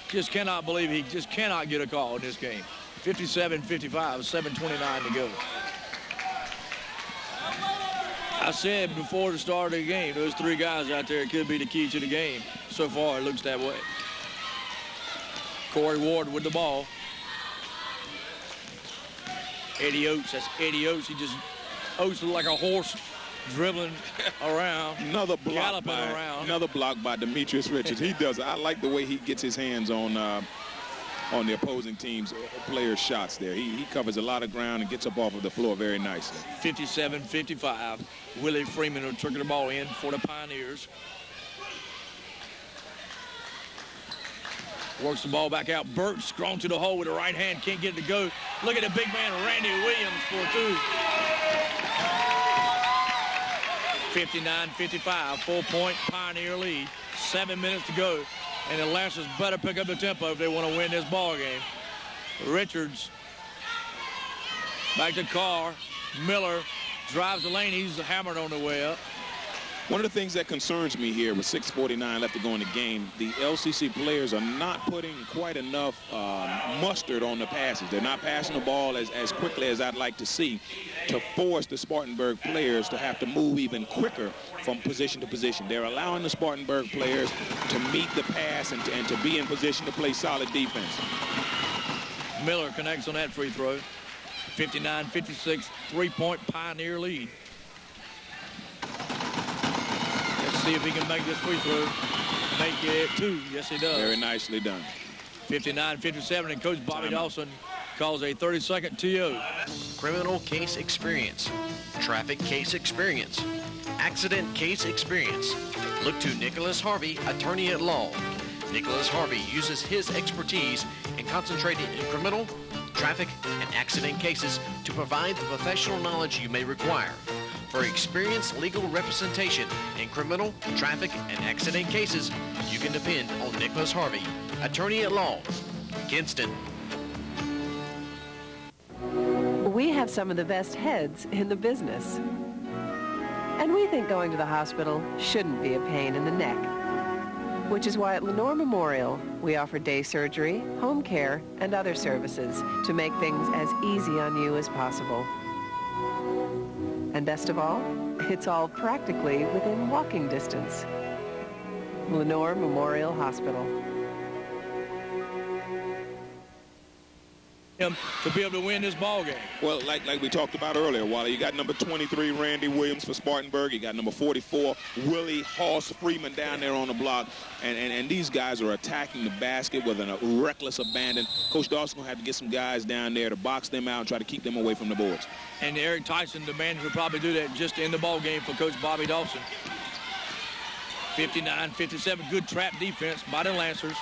Just cannot believe he just cannot get a call in this game. 57-55, 7:29 to go. I said before the start of the game, those 3 guys out there could be the key to the game. So far, it looks that way. Corey Ward with the ball. Eddie Oates, that's Eddie Oates. Oates looked like a horse dribbling around. Another block by Demetrius Richards. He does it. I like the way he gets his hands on the opposing team's players' shots there. He covers a lot of ground and gets up off of the floor very nicely. 57-55. Willie Freeman will trickle the ball in for the Pioneers. Works the ball back out. Burks strong to the hole with the right hand. Can't get it to go. Look at the big man, Randy Williams, for 2. 59-55. 4-point Pioneer lead. 7 minutes to go. And the Lancers better pick up the tempo if they want to win this ball game. Richards back to Carr. Miller drives the lane. He's hammered on the way up. One of the things that concerns me here with 6:49 left to go in the game, the LCC players are not putting quite enough mustard on the passes. They're not passing the ball as quickly as I'd like to see to force the Spartanburg players to have to move even quicker from position to position. They're allowing the Spartanburg players to meet the pass and to be in position to play solid defense. Miller connects on that free throw. 59-56, 3-point Pioneer lead. See if he can make this free throw. Make it 2. Yes, he does. Very nicely done. 59-57, and Coach Bobby Dawson calls a 30-second TO. Criminal case experience. Traffic case experience. Accident case experience. Look to Nicholas Harvey, attorney at law. Nicholas Harvey uses his expertise in concentrating in criminal, traffic, and accident cases to provide the professional knowledge you may require. For experienced legal representation in criminal, traffic, and accident cases, you can depend on Nicholas Harvey, attorney at law, Kinston. We have some of the best heads in the business. And we think going to the hospital shouldn't be a pain in the neck. Which is why at Lenoir Memorial, we offer day surgery, home care, and other services to make things as easy on you as possible. And best of all, it's all practically within walking distance. Lenoir Memorial Hospital. him to be able to win this ball game. Well, like we talked about earlier, Wally, you got number 23, Randy Williams for Spartanburg. You got number 44, Willie Hoss Freeman down there on the block. And these guys are attacking the basket with a reckless abandon. Coach Dawson going to have to get some guys down there to box them out and try to keep them away from the boards. And Eric Tyson, the manager, will probably do that just to end the ball game for Coach Bobby Dawson. 59-57, good trap defense by the Lancers.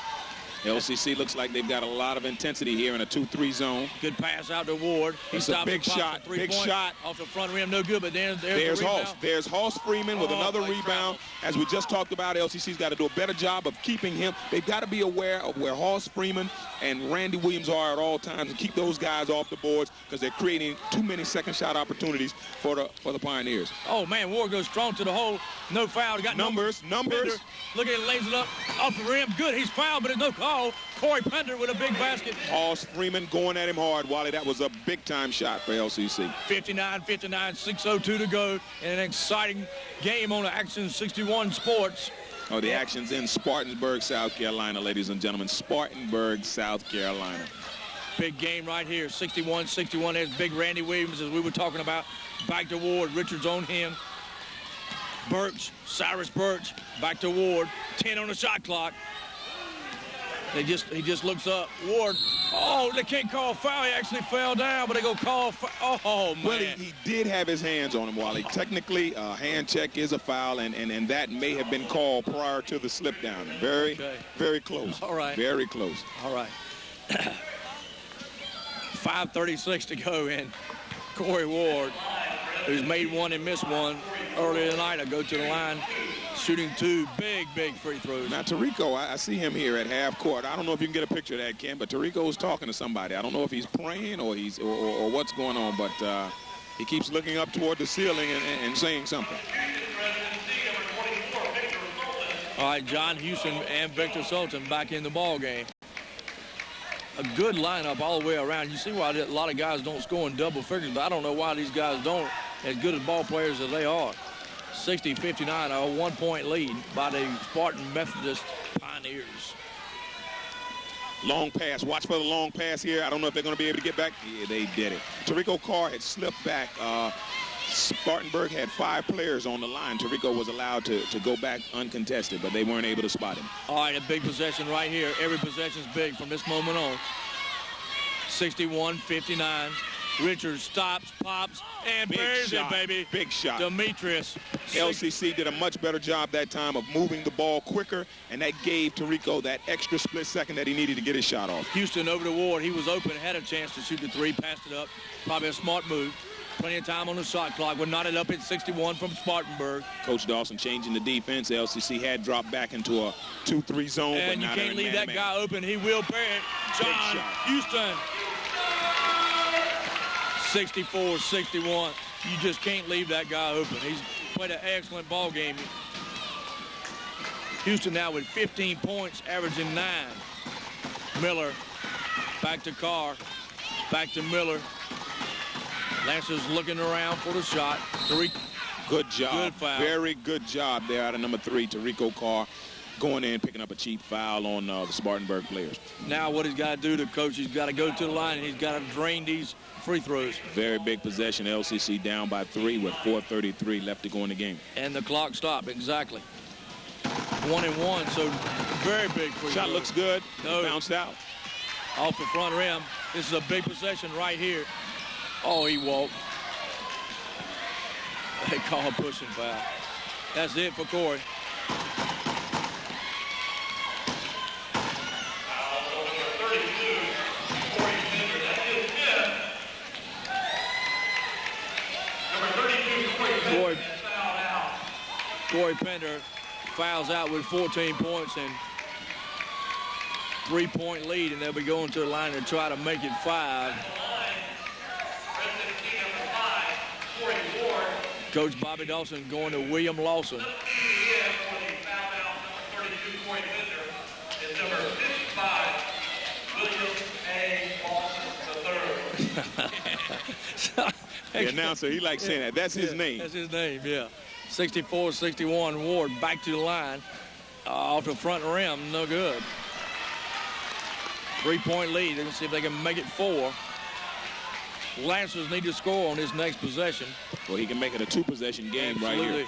LCC looks like they've got a lot of intensity here in a 2-3 zone. Good pass out to Ward. It's a big shot. Big shot. Off the front rim, no good, but there's the Hoss. There's Hoss Freeman with another rebound. As we just talked about, LCC's got to do a better job of keeping him. They've got to be aware of where Hoss Freeman and Randy Williams are at all times and keep those guys off the boards because they're creating too many second shot opportunities for the Pioneers. Oh, man, Ward goes strong to the hole. No foul. Got numbers. Look at it, lays it up off the rim. Good. He's fouled, but there's no call. Corey Pender with a big basket. Hoss Freeman going at him hard, Wally. That was a big-time shot for LCC. 59-59, 6:02 to go in an exciting game on Action 61 Sports. Oh, the action's in Spartanburg, South Carolina, ladies and gentlemen. Spartanburg, South Carolina. Big game right here, 61-61. There's big Randy Williams, as we were talking about. Back to Ward. Richards on him. Cyrus Birch, back to Ward. 10 on the shot clock. He just looks up. Ward, oh, they can't call foul. He actually fell down, but they go call foul. Oh, man. Well, he did have his hands on him, Wally. Technically, a hand check is a foul, and that may have been called prior to the slip down. Very close. All right. Very close. All right. 5:36 to go, and Corey Ward, who's made one and missed one earlier tonight, will go to the line, shooting two big free throws. Now, Tarico, I see him here at half court. I don't know if you can get a picture of that, Ken, but Tarico is talking to somebody. I don't know if he's praying or what's going on, but he keeps looking up toward the ceiling and saying something. All right, John Houston and Victor Sultan back in the ball game. A good lineup all the way around. You see why a lot of guys don't score in double figures, but I don't know why these guys don't, as good as ball players as they are. 60-59, a 1-point lead by the Spartan Methodist Pioneers. Long pass. Watch for the long pass here. I don't know if they're going to be able to get back. Yeah, they did it. Tarico Carr had slipped back. Spartanburg had 5 players on the line. Tarico was allowed to go back uncontested, but they weren't able to spot him. All right, a big possession right here. Every possession is big from this moment on. 61-59. Richards stops, pops, and buries it, baby. Big shot. Demetrius. LCC did a much better job that time of moving the ball quicker, and that gave Tarico that extra split second that he needed to get his shot off. Houston over to Ward. He was open, had a chance to shoot the three, passed it up. Probably a smart move. Plenty of time on the shot clock. We're knotted up at 61 from Spartanburg. Coach Dawson changing the defense. LCC had dropped back into a 2-3 zone. And you can't leave that guy open. He will bury it. John Houston. 64-61. You just can't leave that guy open. He's played an excellent ball game. Houston now with 15 points, averaging 9. Miller back to Carr. Back to Miller. Lancers looking around for the shot. Good job. Good foul. Very good job there out of number 3, Tarico Carr, going in, picking up a cheap foul on the Spartanburg players. Now what he's got to do, the coach, he's got to go to the line, and he's got to drain these free throws. Very big possession. LCC down by 3 with 4:33 left to go in the game. And the clock stopped, exactly. 1-1, so very big free Shot throw. looks good. No. Bounced out. Off the front rim. This is a big possession right here. Oh, he walked. They call a pushing foul. That's it for Corey. Corey Pender fouls out with 14 points and 3-point lead, and they'll be going to the line to try to make it 5. Coach Bobby Dawson going to William Lawson. The announcer, he likes saying that. That's his name. That's his name, yeah. 64-61, Ward back to the line. Off the front rim, no good. 3-point lead. Let's see if they can make it 4. Lancers need to score on his next possession. Well, he can make it a 2-possession game right here.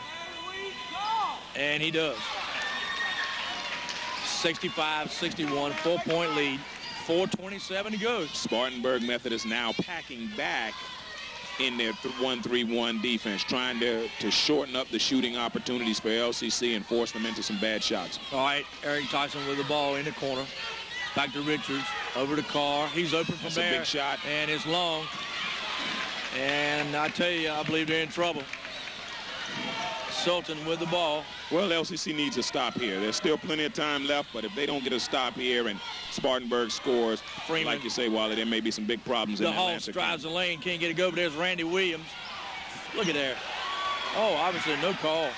And he does. 65-61, 4-point lead. 4:27 to go. Spartanburg Methodist now packing back in their 1-3-1 defense, trying to shorten up the shooting opportunities for LCC and force them into some bad shots. All right, Eric Tyson with the ball in the corner. Back to Richards, over to Carr. He's open from there. That's a big shot. And it's long. And I tell you, I believe they're in trouble. Sultan with the ball. Well, LCC needs a stop here. There's still plenty of time left, but if they don't get a stop here and Spartanburg scores, Freeman, like you say, Wally, there may be some big problems in Atlanta. The Hawks drives the lane, can't get it go, but there's Randy Williams. Look at there. Oh, obviously no call.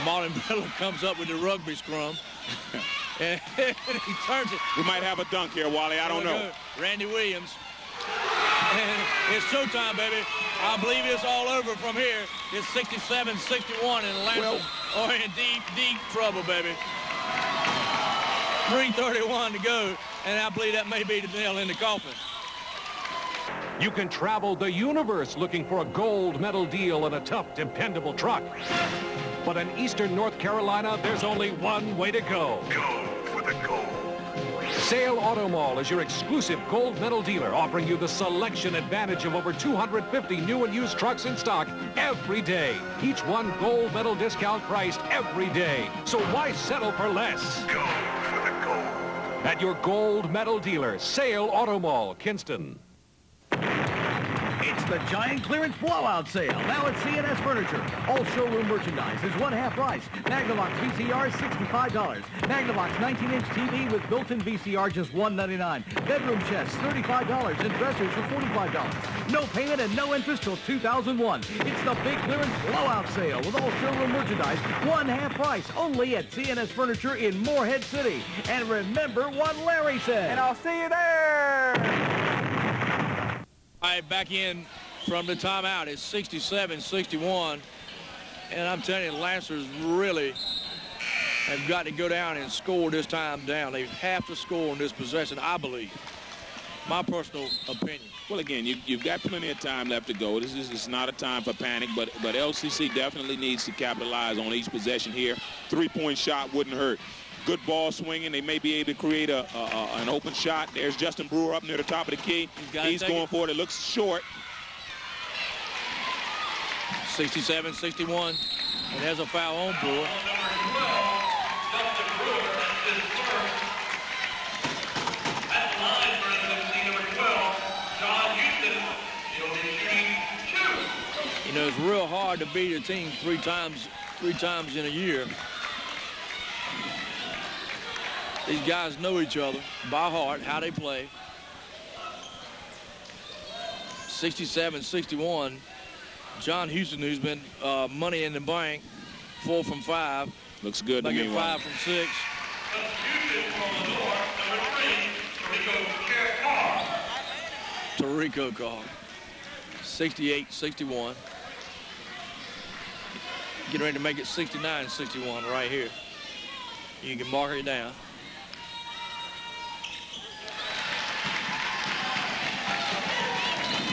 Marlon Bella comes up with the rugby scrum. And he turns it. We might have a dunk here, Wally. I don't know. Randy Williams. And it's showtime, baby. I believe it's all over from here. It's 67-61, and Lancers are in deep trouble, baby. 3:31 to go, and I believe that may be the nail in the coffin. You can travel the universe looking for a gold medal deal and a tough, dependable truck. But in Eastern North Carolina, there's only one way to go. Go for the gold. Sale Auto Mall is your exclusive gold medal dealer, offering you the selection advantage of over 250 new and used trucks in stock every day. Each one gold medal discount priced every day. So why settle for less? Go for the gold. At your gold medal dealer, Sale Auto Mall, Kinston. It's the giant clearance blowout sale. Now at C&S Furniture. All showroom merchandise is one half price. Magnavox VCR, $65. Magnavox 19-inch TV with built-in VCR, just $199. Bedroom chests, $35. And dressers for $45. No payment and no interest till 2001. It's the big clearance blowout sale with all showroom merchandise, one half price. Only at C&S Furniture in Morehead City. And remember what Larry said. And I'll see you there. All right, back in from the timeout. It's 67-61. And I'm telling you, the Lancers really have got to go down and score this time down. They have to score on this possession, I believe. My personal opinion. Well, again, you've got plenty of time left to go. This is not a time for panic, but LCC definitely needs to capitalize on each possession here. Three-point shot wouldn't hurt. Good ball swinging. They may be able to create an open shot. There's Justin Brewer up near the top of the key. He's going for it. It looks short. 67-61. And there's a foul on Brewer. You know, it's real hard to beat a team three times in a year. These guys know each other by heart, how they play. 67-61. John Houston, who's been money in the bank, 4 from 5. Looks good to me. 5 from 6. Tarico Carr. 68-61. Getting ready to make it 69-61 right here. You can mark it down.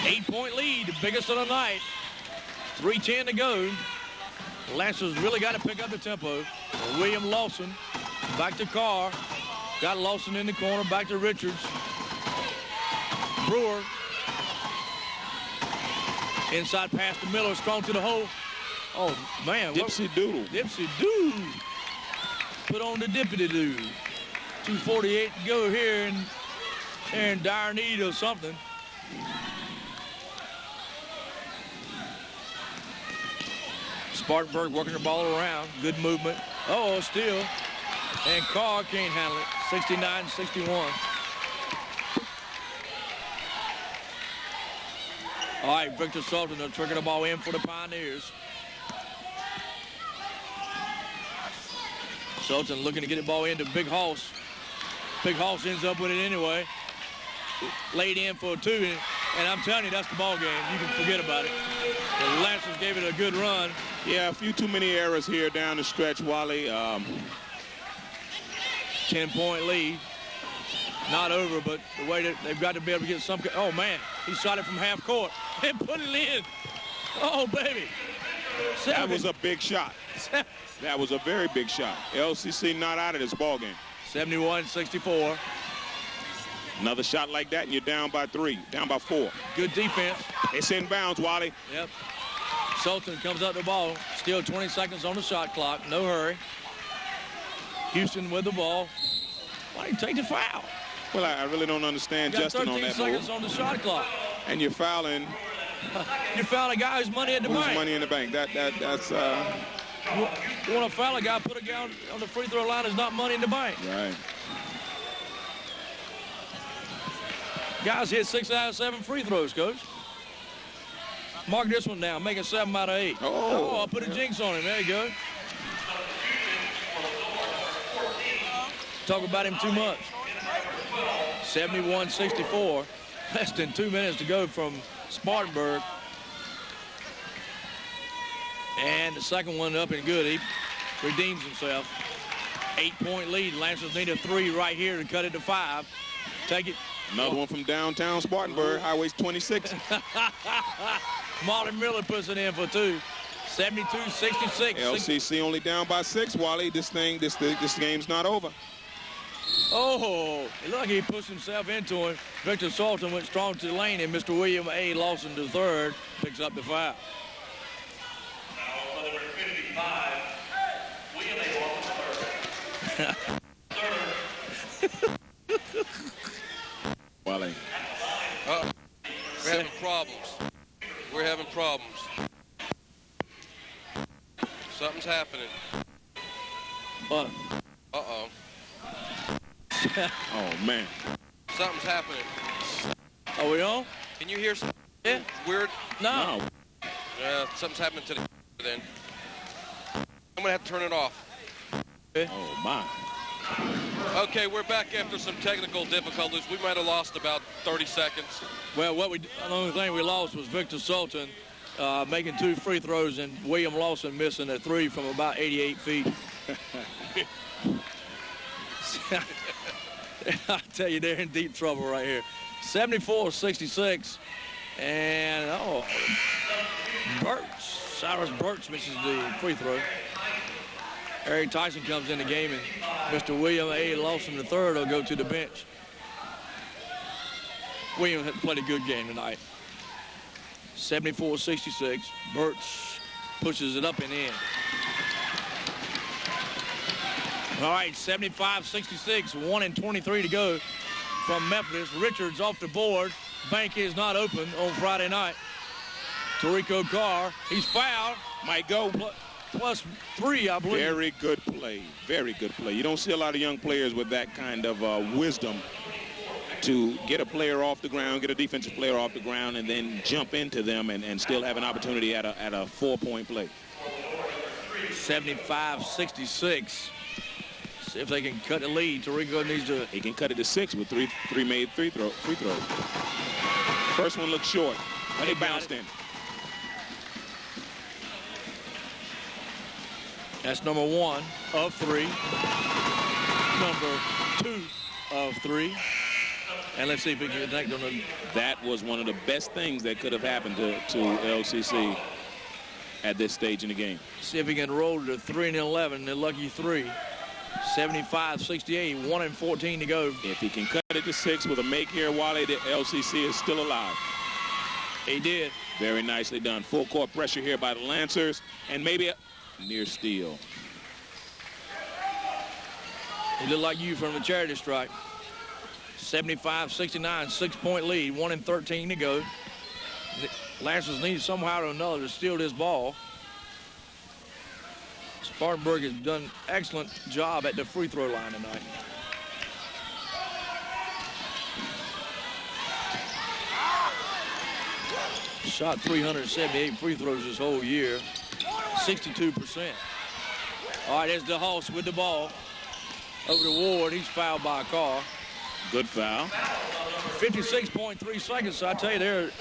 Eight-point lead, the biggest of the night. 3:10 to go. Lancers really got to pick up the tempo. William Lawson back to Carr. Got Lawson in the corner, back to Richards. Brewer. Inside pass to Miller, strong to the hole. Oh, man. Dipsy Doodle. Dipsy Doodle. Put on the dippity doo. 2:48 to go here, and they're in dire need of something. Spartanburg working the ball around. Good movement. Oh, still. And Carr can't handle it. 69-61. All right, Victor Sultan will trigger the ball in for the Pioneers. Sultan looking to get the ball into Big Hoss. Big Hoss ends up with it anyway. Laid in for a 2, and I'm telling you, that's the ball game. You can forget about it. The Lancers gave it a good run. Yeah, a few too many errors here down the stretch, Wally. 10-point lead. Not over, but the way that they've got to be able to get some. Oh, man. He shot it from half court and put it in. Oh, baby. That was a big shot. That was a very big shot. LCC not out of this ball game. 71-64. Another shot like that, and you're down by 3, down by 4. Good defense. It's in bounds, Wally. Yep. Sultan comes up the ball. Still 20 seconds on the shot clock. No hurry. Houston with the ball. Why did he take the foul? Well, I really don't understand Justin on that 13 seconds move. on the shot clock. And you're fouling. You foul a guy who's money at the bank. Money in the bank. That's. You want to foul a guy, put a guy on the free throw line is not money in the bank. Right. Guys hit 6 out of 7 free throws, Coach. Mark this one down. Make it 7 out of 8. Oh, I'll put a jinx on him. There you go. Talk about him too much. 71-64. Less than 2 minutes to go from Spartanburg. And the second one up and good. He redeems himself. 8-point lead. Lancers need a 3 right here to cut it to 5. Take it. Another one from downtown Spartanburg, Highway 26. Marlon Miller puts it in for 2. 72-66. LCC only down by 6, Wally. This game's not over. Oh, look, he pushed himself into him. Victor Sultan went strong to the lane, and Mr. William A. Lawson III picks up the foul. Number 55, William A. Lawson III. Wally. We're having problems. We're having problems. Something's happening. What? Uh-oh. Oh, man. Something's happening. Are we on? Can you hear something weird? No. Something's happening to the then. I'm going to have to turn it off. Oh, my. Okay, we're back after some technical difficulties. We might have lost about 30 seconds. Well, the only thing we lost was Victor Sultan making 2 free throws and William Lawson missing a 3 from about 88 feet. I tell you, they're in deep trouble right here. 74-66. And, Cyrus Burks misses the free throw. Eric Tyson comes in the game, and Mr. William A. Lawson III will go to the bench. William had played a good game tonight. 74-66. Burks pushes it up and in. All right, 75-66, 1:23 to go from Methodist. Richards off the board. Bank is not open on Friday night. Tarico Carr, he's fouled. Might go. Plus 3, I believe. Very good play. Very good play. You don't see a lot of young players with that kind of wisdom to get a player off the ground, get a defensive player off the ground, and then jump into them and still have an opportunity at a 4-point play. 75-66. See if they can cut the lead. Tarico needs to. He can cut it to 6 with three made free throws. First one looked short, but he bounced in. That's number 1 of 3. Number 2 of 3. And let's see if we can connect on the. That was one of the best things that could have happened to LCC at this stage in the game. See if he can roll to 3-11, the lucky 3. 75-68, 1:14 to go. If he can cut it to 6 with a make here, Wally, the LCC is still alive. He did. Very nicely done. Full court pressure here by the Lancers, and maybe a near steal. He looked like you from the charity strike. 75-69, 6-point lead, 1:13 to go. The Lancers need somehow or another to steal this ball. Spartanburg has done an excellent job at the free throw line tonight. Shot 378 free throws this whole year, 62%. All right, there's DeHoss with the ball. Over to Ward, he's fouled by a Carr. Good foul. 56.3 seconds, so I tell you, they're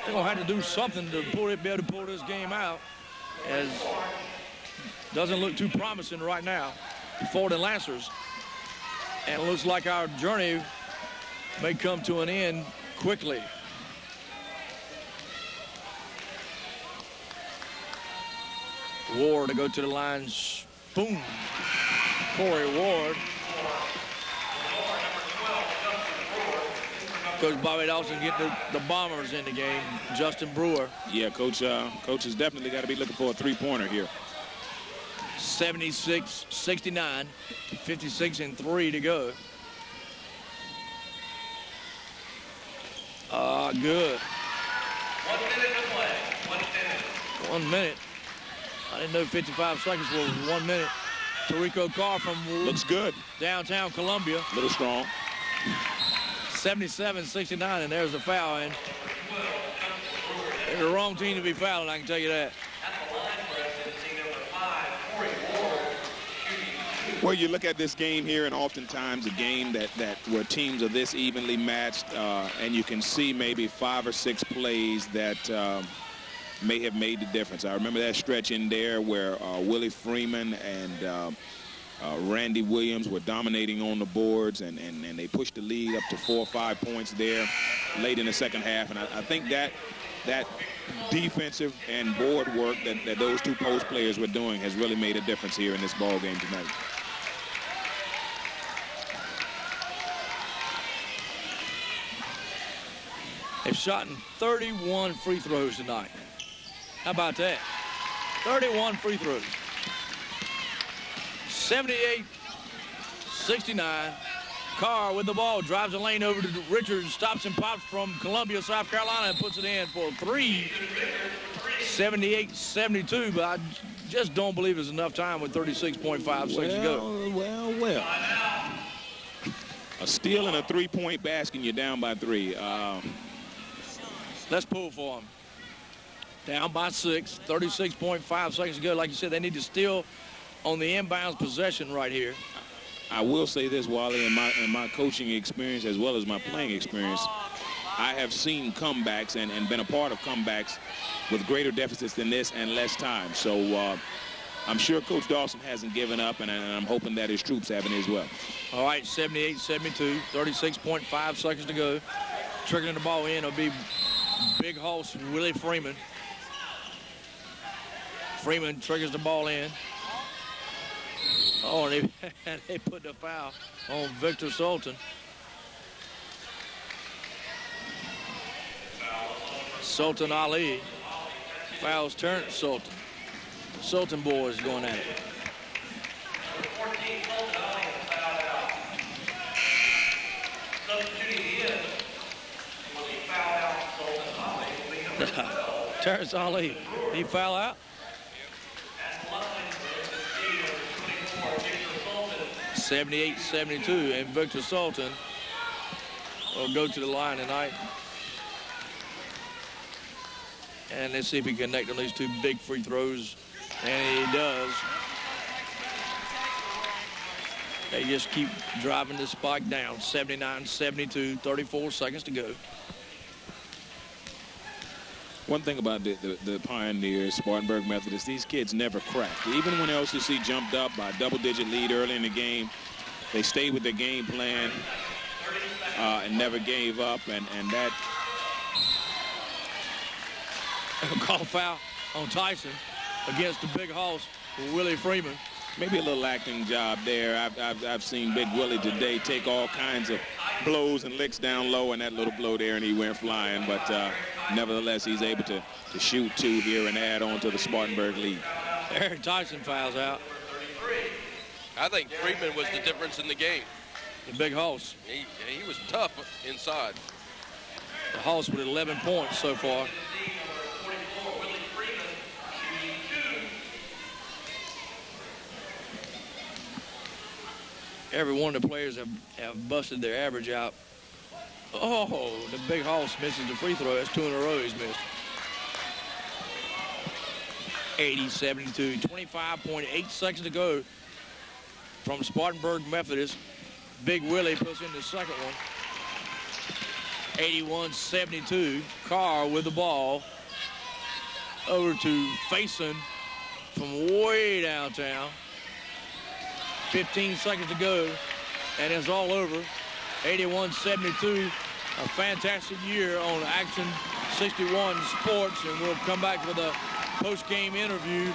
going to have to do something to be able to pull this game out, as doesn't look too promising right now for the Lancers. And it looks like our journey may come to an end quickly. Ward to go to the lines. Boom. Corey Ward. Coach Bobby Dawson getting the Bombers in the game. Justin Brewer. Yeah, Coach has definitely got to be looking for a three-pointer here. 76-69. 56-3 to go. Good. 1 minute to play. 1 minute. 1 minute. I didn't know 55 seconds was 1 minute. Tarico Carr from looks good. Downtown Columbia. A little strong. 77-69, and there's the foul. And they're the wrong team to be fouling, I can tell you that. Well, you look at this game here, and oftentimes a game that where teams are this evenly matched, and you can see maybe 5 or 6 plays that may have made the difference. I remember that stretch in there where Willie Freeman and Randy Williams were dominating on the boards, and they pushed the lead up to 4 or 5 points there late in the second half. And I think that defensive and board work that those two post players were doing has really made a difference here in this ball game tonight. They've shot in 31 free throws tonight. How about that? 31 free throws. 78-69. Carr with the ball, drives the lane over to Richards, stops and pops from Columbia, South Carolina, and puts it in for 3. 78-72, but I just don't believe there's enough time with 36.5 seconds to go. Well. A steal and a three-point basket, and you're down by 3. Let's pull for them. Down by 6, 36.5 seconds to go. Like you said, they need to steal on the inbounds possession right here. I will say this, Wally, in my coaching experience as well as my playing experience, I have seen comebacks and been a part of comebacks with greater deficits than this and less time. So I'm sure Coach Dawson hasn't given up, and I'm hoping that his troops haven't as well. All right, 78-72, 36.5 seconds to go. Triggering the ball in will be big host Willie Freeman. Freeman triggers the ball in. Oh, and they put the foul on Victor Sultan. Sultan Ali fouls Terrence Sultan. Sultan boys going at it. Terrence Ali, he foul out. 78-72, and Victor Sultan will go to the line tonight. And let's see if he can connect on these 2 big free throws, and he does. They just keep driving this spike down. 79-72, 34 seconds to go. One thing about the Pioneers, Spartanburg Methodist, these kids never cracked. Even when LCC jumped up by a double-digit lead early in the game, they stayed with their game plan and never gave up. And that call foul on Tyson against the big house, Willie Freeman. Maybe a little acting job there. I've seen Big Willie today take all kinds of blows and licks down low, and that little blow there, and he went flying. But nevertheless, he's able to shoot 2 here and add on to the Spartanburg lead. Eric Tyson fouls out. I think Freeman was the difference in the game. The big house. He was tough inside. The house with 11 points so far. Every one of the players have busted their average out. Oh, the big house misses the free throw. That's 2 in a row he's missed. 80-72, 25.8 seconds to go from Spartanburg Methodist. Big Willie puts in the second one. 81-72, Carr with the ball. Over to Faison from way downtown. 15 seconds to go, and it's all over. 81-72. a fantastic year on Action 61 Sports, and we'll come back with a post-game interview.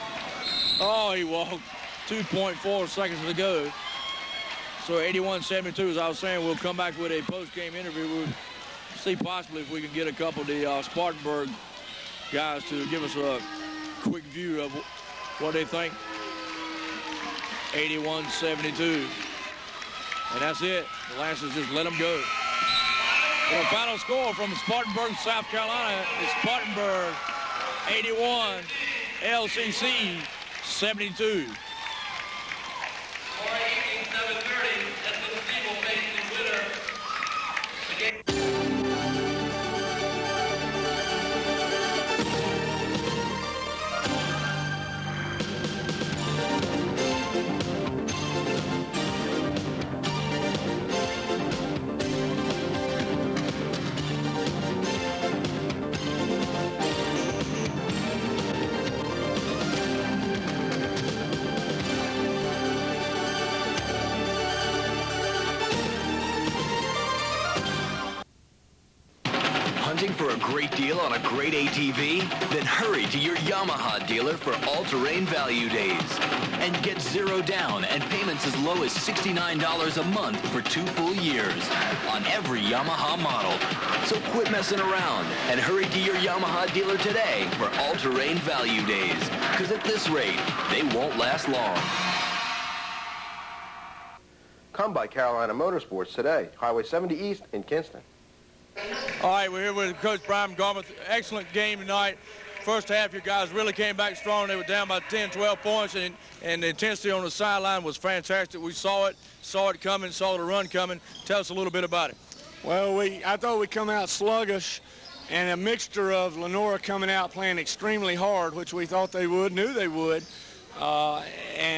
Oh, he walked 2.4 seconds to go. So 81-72, as I was saying, we'll come back with a post-game interview. We'll see possibly if we can get a couple of the Spartanburg guys to give us a quick view of what they think. 81-72. And that's it. The Lancers just let them go. The final score from Spartanburg, South Carolina is Spartanburg 81, LCC 72. Hunting for a great deal on a great ATV? Then hurry to your Yamaha dealer for all-terrain value days. And get zero down and payments as low as $69 a month for 2 full years on every Yamaha model. So quit messing around and hurry to your Yamaha dealer today for all-terrain value days. Because at this rate, they won't last long. Come by Carolina Motorsports today, Highway 70 East in Kinston. All right, we're here with Coach Brian Garmuth. Excellent game tonight. First half, your guys really came back strong. They were down by 10, 12 points, and the intensity on the sideline was fantastic. We saw it coming, saw the run coming. Tell us a little bit about it. Well, I thought we'd come out sluggish, and a mixture of Lenoir coming out playing extremely hard, which we thought they would, knew they would. You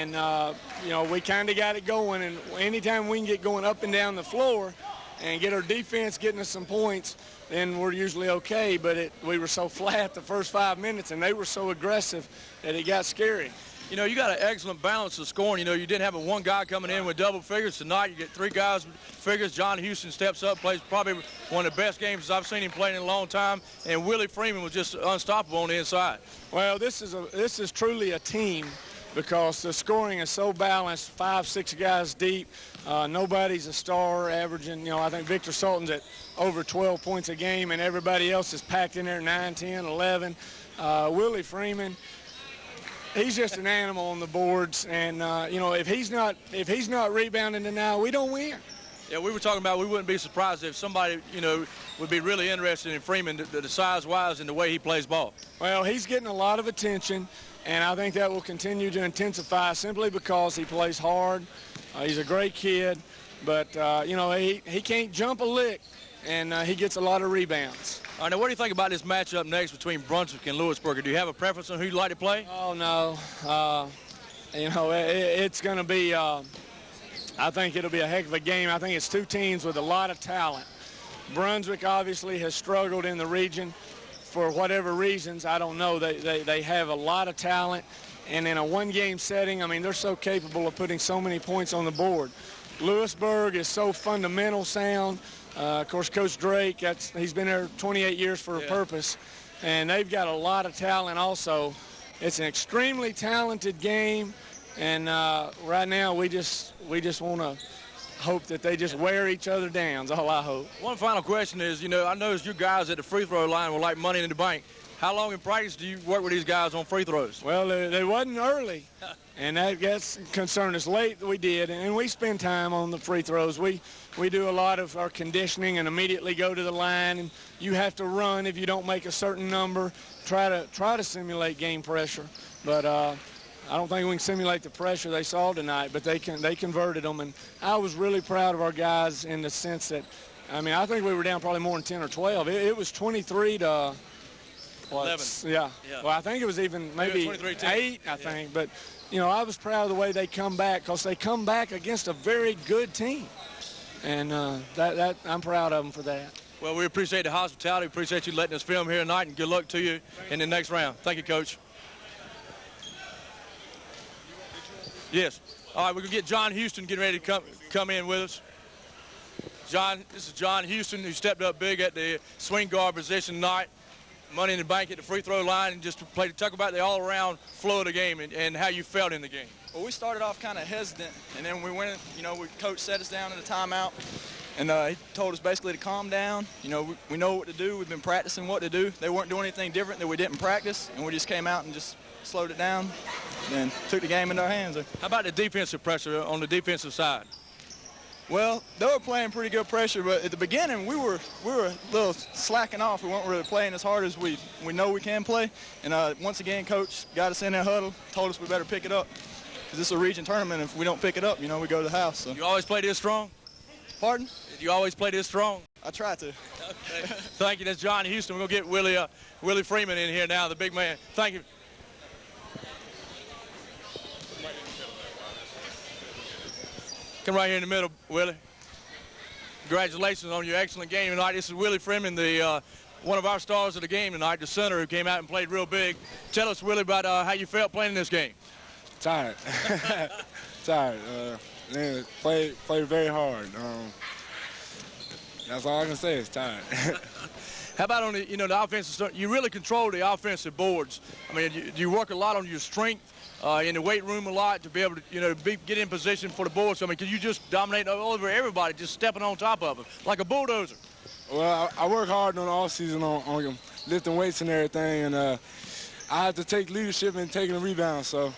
know, we kind of got it going, and anytime we can get going up and down the floor and get our defense getting us some points, then we're usually okay. But we were so flat the first 5 minutes, and they were so aggressive that it got scary. You know, you got an excellent balance of scoring. You know, you didn't have one guy coming in with double figures. Tonight you get 3 guys with figures. John Houston steps up, plays probably one of the best games I've seen him play in a long time, and Willie Freeman was just unstoppable on the inside. Well, this is truly a team, because the scoring is so balanced, 5, 6 guys deep. Nobody's a star, averaging, I think Victor Sultan's at over 12 points a game, and everybody else is packed in there 9, 10, 11. Willie Freeman, he's just an animal on the boards, and if he's not rebounding tonight, we don't win. Yeah, we were talking about we wouldn't be surprised if somebody, would be really interested in Freeman, the size-wise and the way he plays ball. Well, he's getting a lot of attention, and I think that will continue to intensify simply because he plays hard. He's a great kid, but, he can't jump a lick, and he gets a lot of rebounds. All right, now what do you think about this matchup next between Brunswick and Lewisburg? Do you have a preference on who you'd like to play? Oh, no. It's going to be, I think it'll be a heck of a game. I think it's 2 teams with a lot of talent. Brunswick obviously has struggled in the region for whatever reasons. I don't know. They have a lot of talent. And in a one-game setting, I mean, they're so capable of putting so many points on the board. Lewisburg is so fundamental sound. Of course, Coach Drake, he's been there 28 years for a purpose. And they've got a lot of talent also. It's an extremely talented game. And right now, we just want to hope that they just wear each other down. That's all I hope. One final question is, I noticed you guys at the free throw line were like money in the bank. How long in practice do you work with these guys on free throws? Well, they wasn't early, and that's concerned us late. We did, and we spend time on the free throws. We do a lot of our conditioning and immediately go to the line, and you have to run if you don't make a certain number. Try to simulate game pressure, but I don't think we can simulate the pressure they saw tonight. But they converted them, and I was really proud of our guys in the sense that, I think we were down probably more than 10 or 12. It was 23 to 11. Yeah. Well, I think it was even maybe 8, I think. But, I was proud of the way they come back, because they come back against a very good team. And I'm proud of them for that. Well, we appreciate the hospitality. We appreciate you letting us film here tonight, and good luck to you in the next round. Thank you, Coach. Yes. All right, we're going to get John Houston getting ready to come in with us. John, this is John Houston, who stepped up big at the swing guard position tonight. Money in the bank at the free throw line, and just to talk about the all-around flow of the game and how you felt in the game. Well, we started off kind of hesitant, and then we went, coach set us down in the timeout, and he told us basically to calm down. We know what to do. We've been practicing what to do. They weren't doing anything different that we didn't practice, and we just came out and just slowed it down and took the game into our hands. How about the defensive pressure on the defensive side? Well, they were playing pretty good pressure, but at the beginning we were a little slacking off. We weren't really playing as hard as we know we can play. And once again, coach got us in that huddle, told us we better pick it up, because this is a region tournament. If we don't pick it up, we go to the house. So. You always play this strong? Pardon? You always play this strong? I try to. Okay. Thank you. That's John Houston. We're going to get Willie Freeman in here now, the big man. Thank you. Come right here in the middle, Willie. Congratulations on your excellent game tonight. This is Willie Freeman, one of our stars of the game tonight, the center who came out and played real big. Tell us, Willie, about how you felt playing this game. Tired. Tired. Man, played very hard. That's all I can say is tired. How about on the offensive? You really control the offensive boards. I mean, you work a lot on your strength in the weight room a lot to be able to get in position for the boards. I mean, can you just dominate over everybody, just stepping on top of them like a bulldozer? Well, I work hard on the off season on lifting weights and everything, and I have to take leadership in taking the rebound. So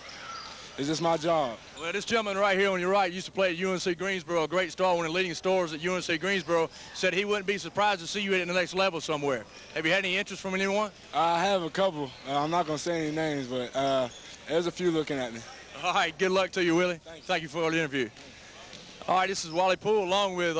it's just my job. Well, this gentleman right here on your right used to play at UNC Greensboro, a great star, one of the leading stars at UNC Greensboro, said he wouldn't be surprised to see you at the next level somewhere. Have you had any interest from anyone? I have a couple. I'm not going to say any names, but there's a few looking at me. All right, good luck to you, Willie. Thank you for the interview. All right, this is Wally Poole along with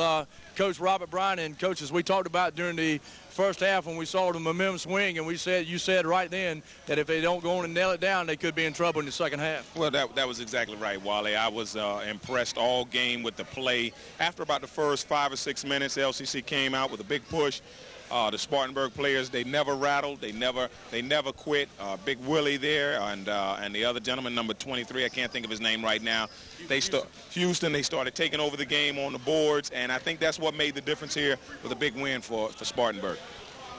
Coach Robert Bryan, and coaches we talked about during the first half when we saw the momentum swing, and you said right then that if they don't go on and nail it down, they could be in trouble in the second half. Well, that was exactly right, Wally. I was impressed all game with the play. After about the first 5 or 6 minutes, LCC came out with a big push. The Spartanburg players, they never rattled, they never quit. Big Willie there, and the other gentleman, number 23, I can't think of his name right now. Houston, they started taking over the game on the boards, and I think that's what made the difference here with a big win for Spartanburg.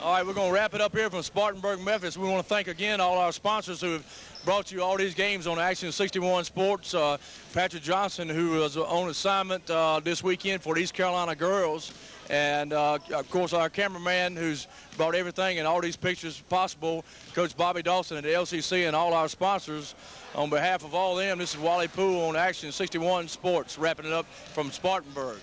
All right, we're going to wrap it up here from Spartanburg, Memphis. We want to thank again all our sponsors who have brought you all these games on Action 61 Sports. Patrick Johnson, who was on assignment this weekend for the East Carolina girls. And, of course, our cameraman who's brought everything and all these pictures possible, Coach Bobby Dawson at the LCC, and all our sponsors. On behalf of all of them, this is Wally Poole on Action 61 Sports, wrapping it up from Spartanburg.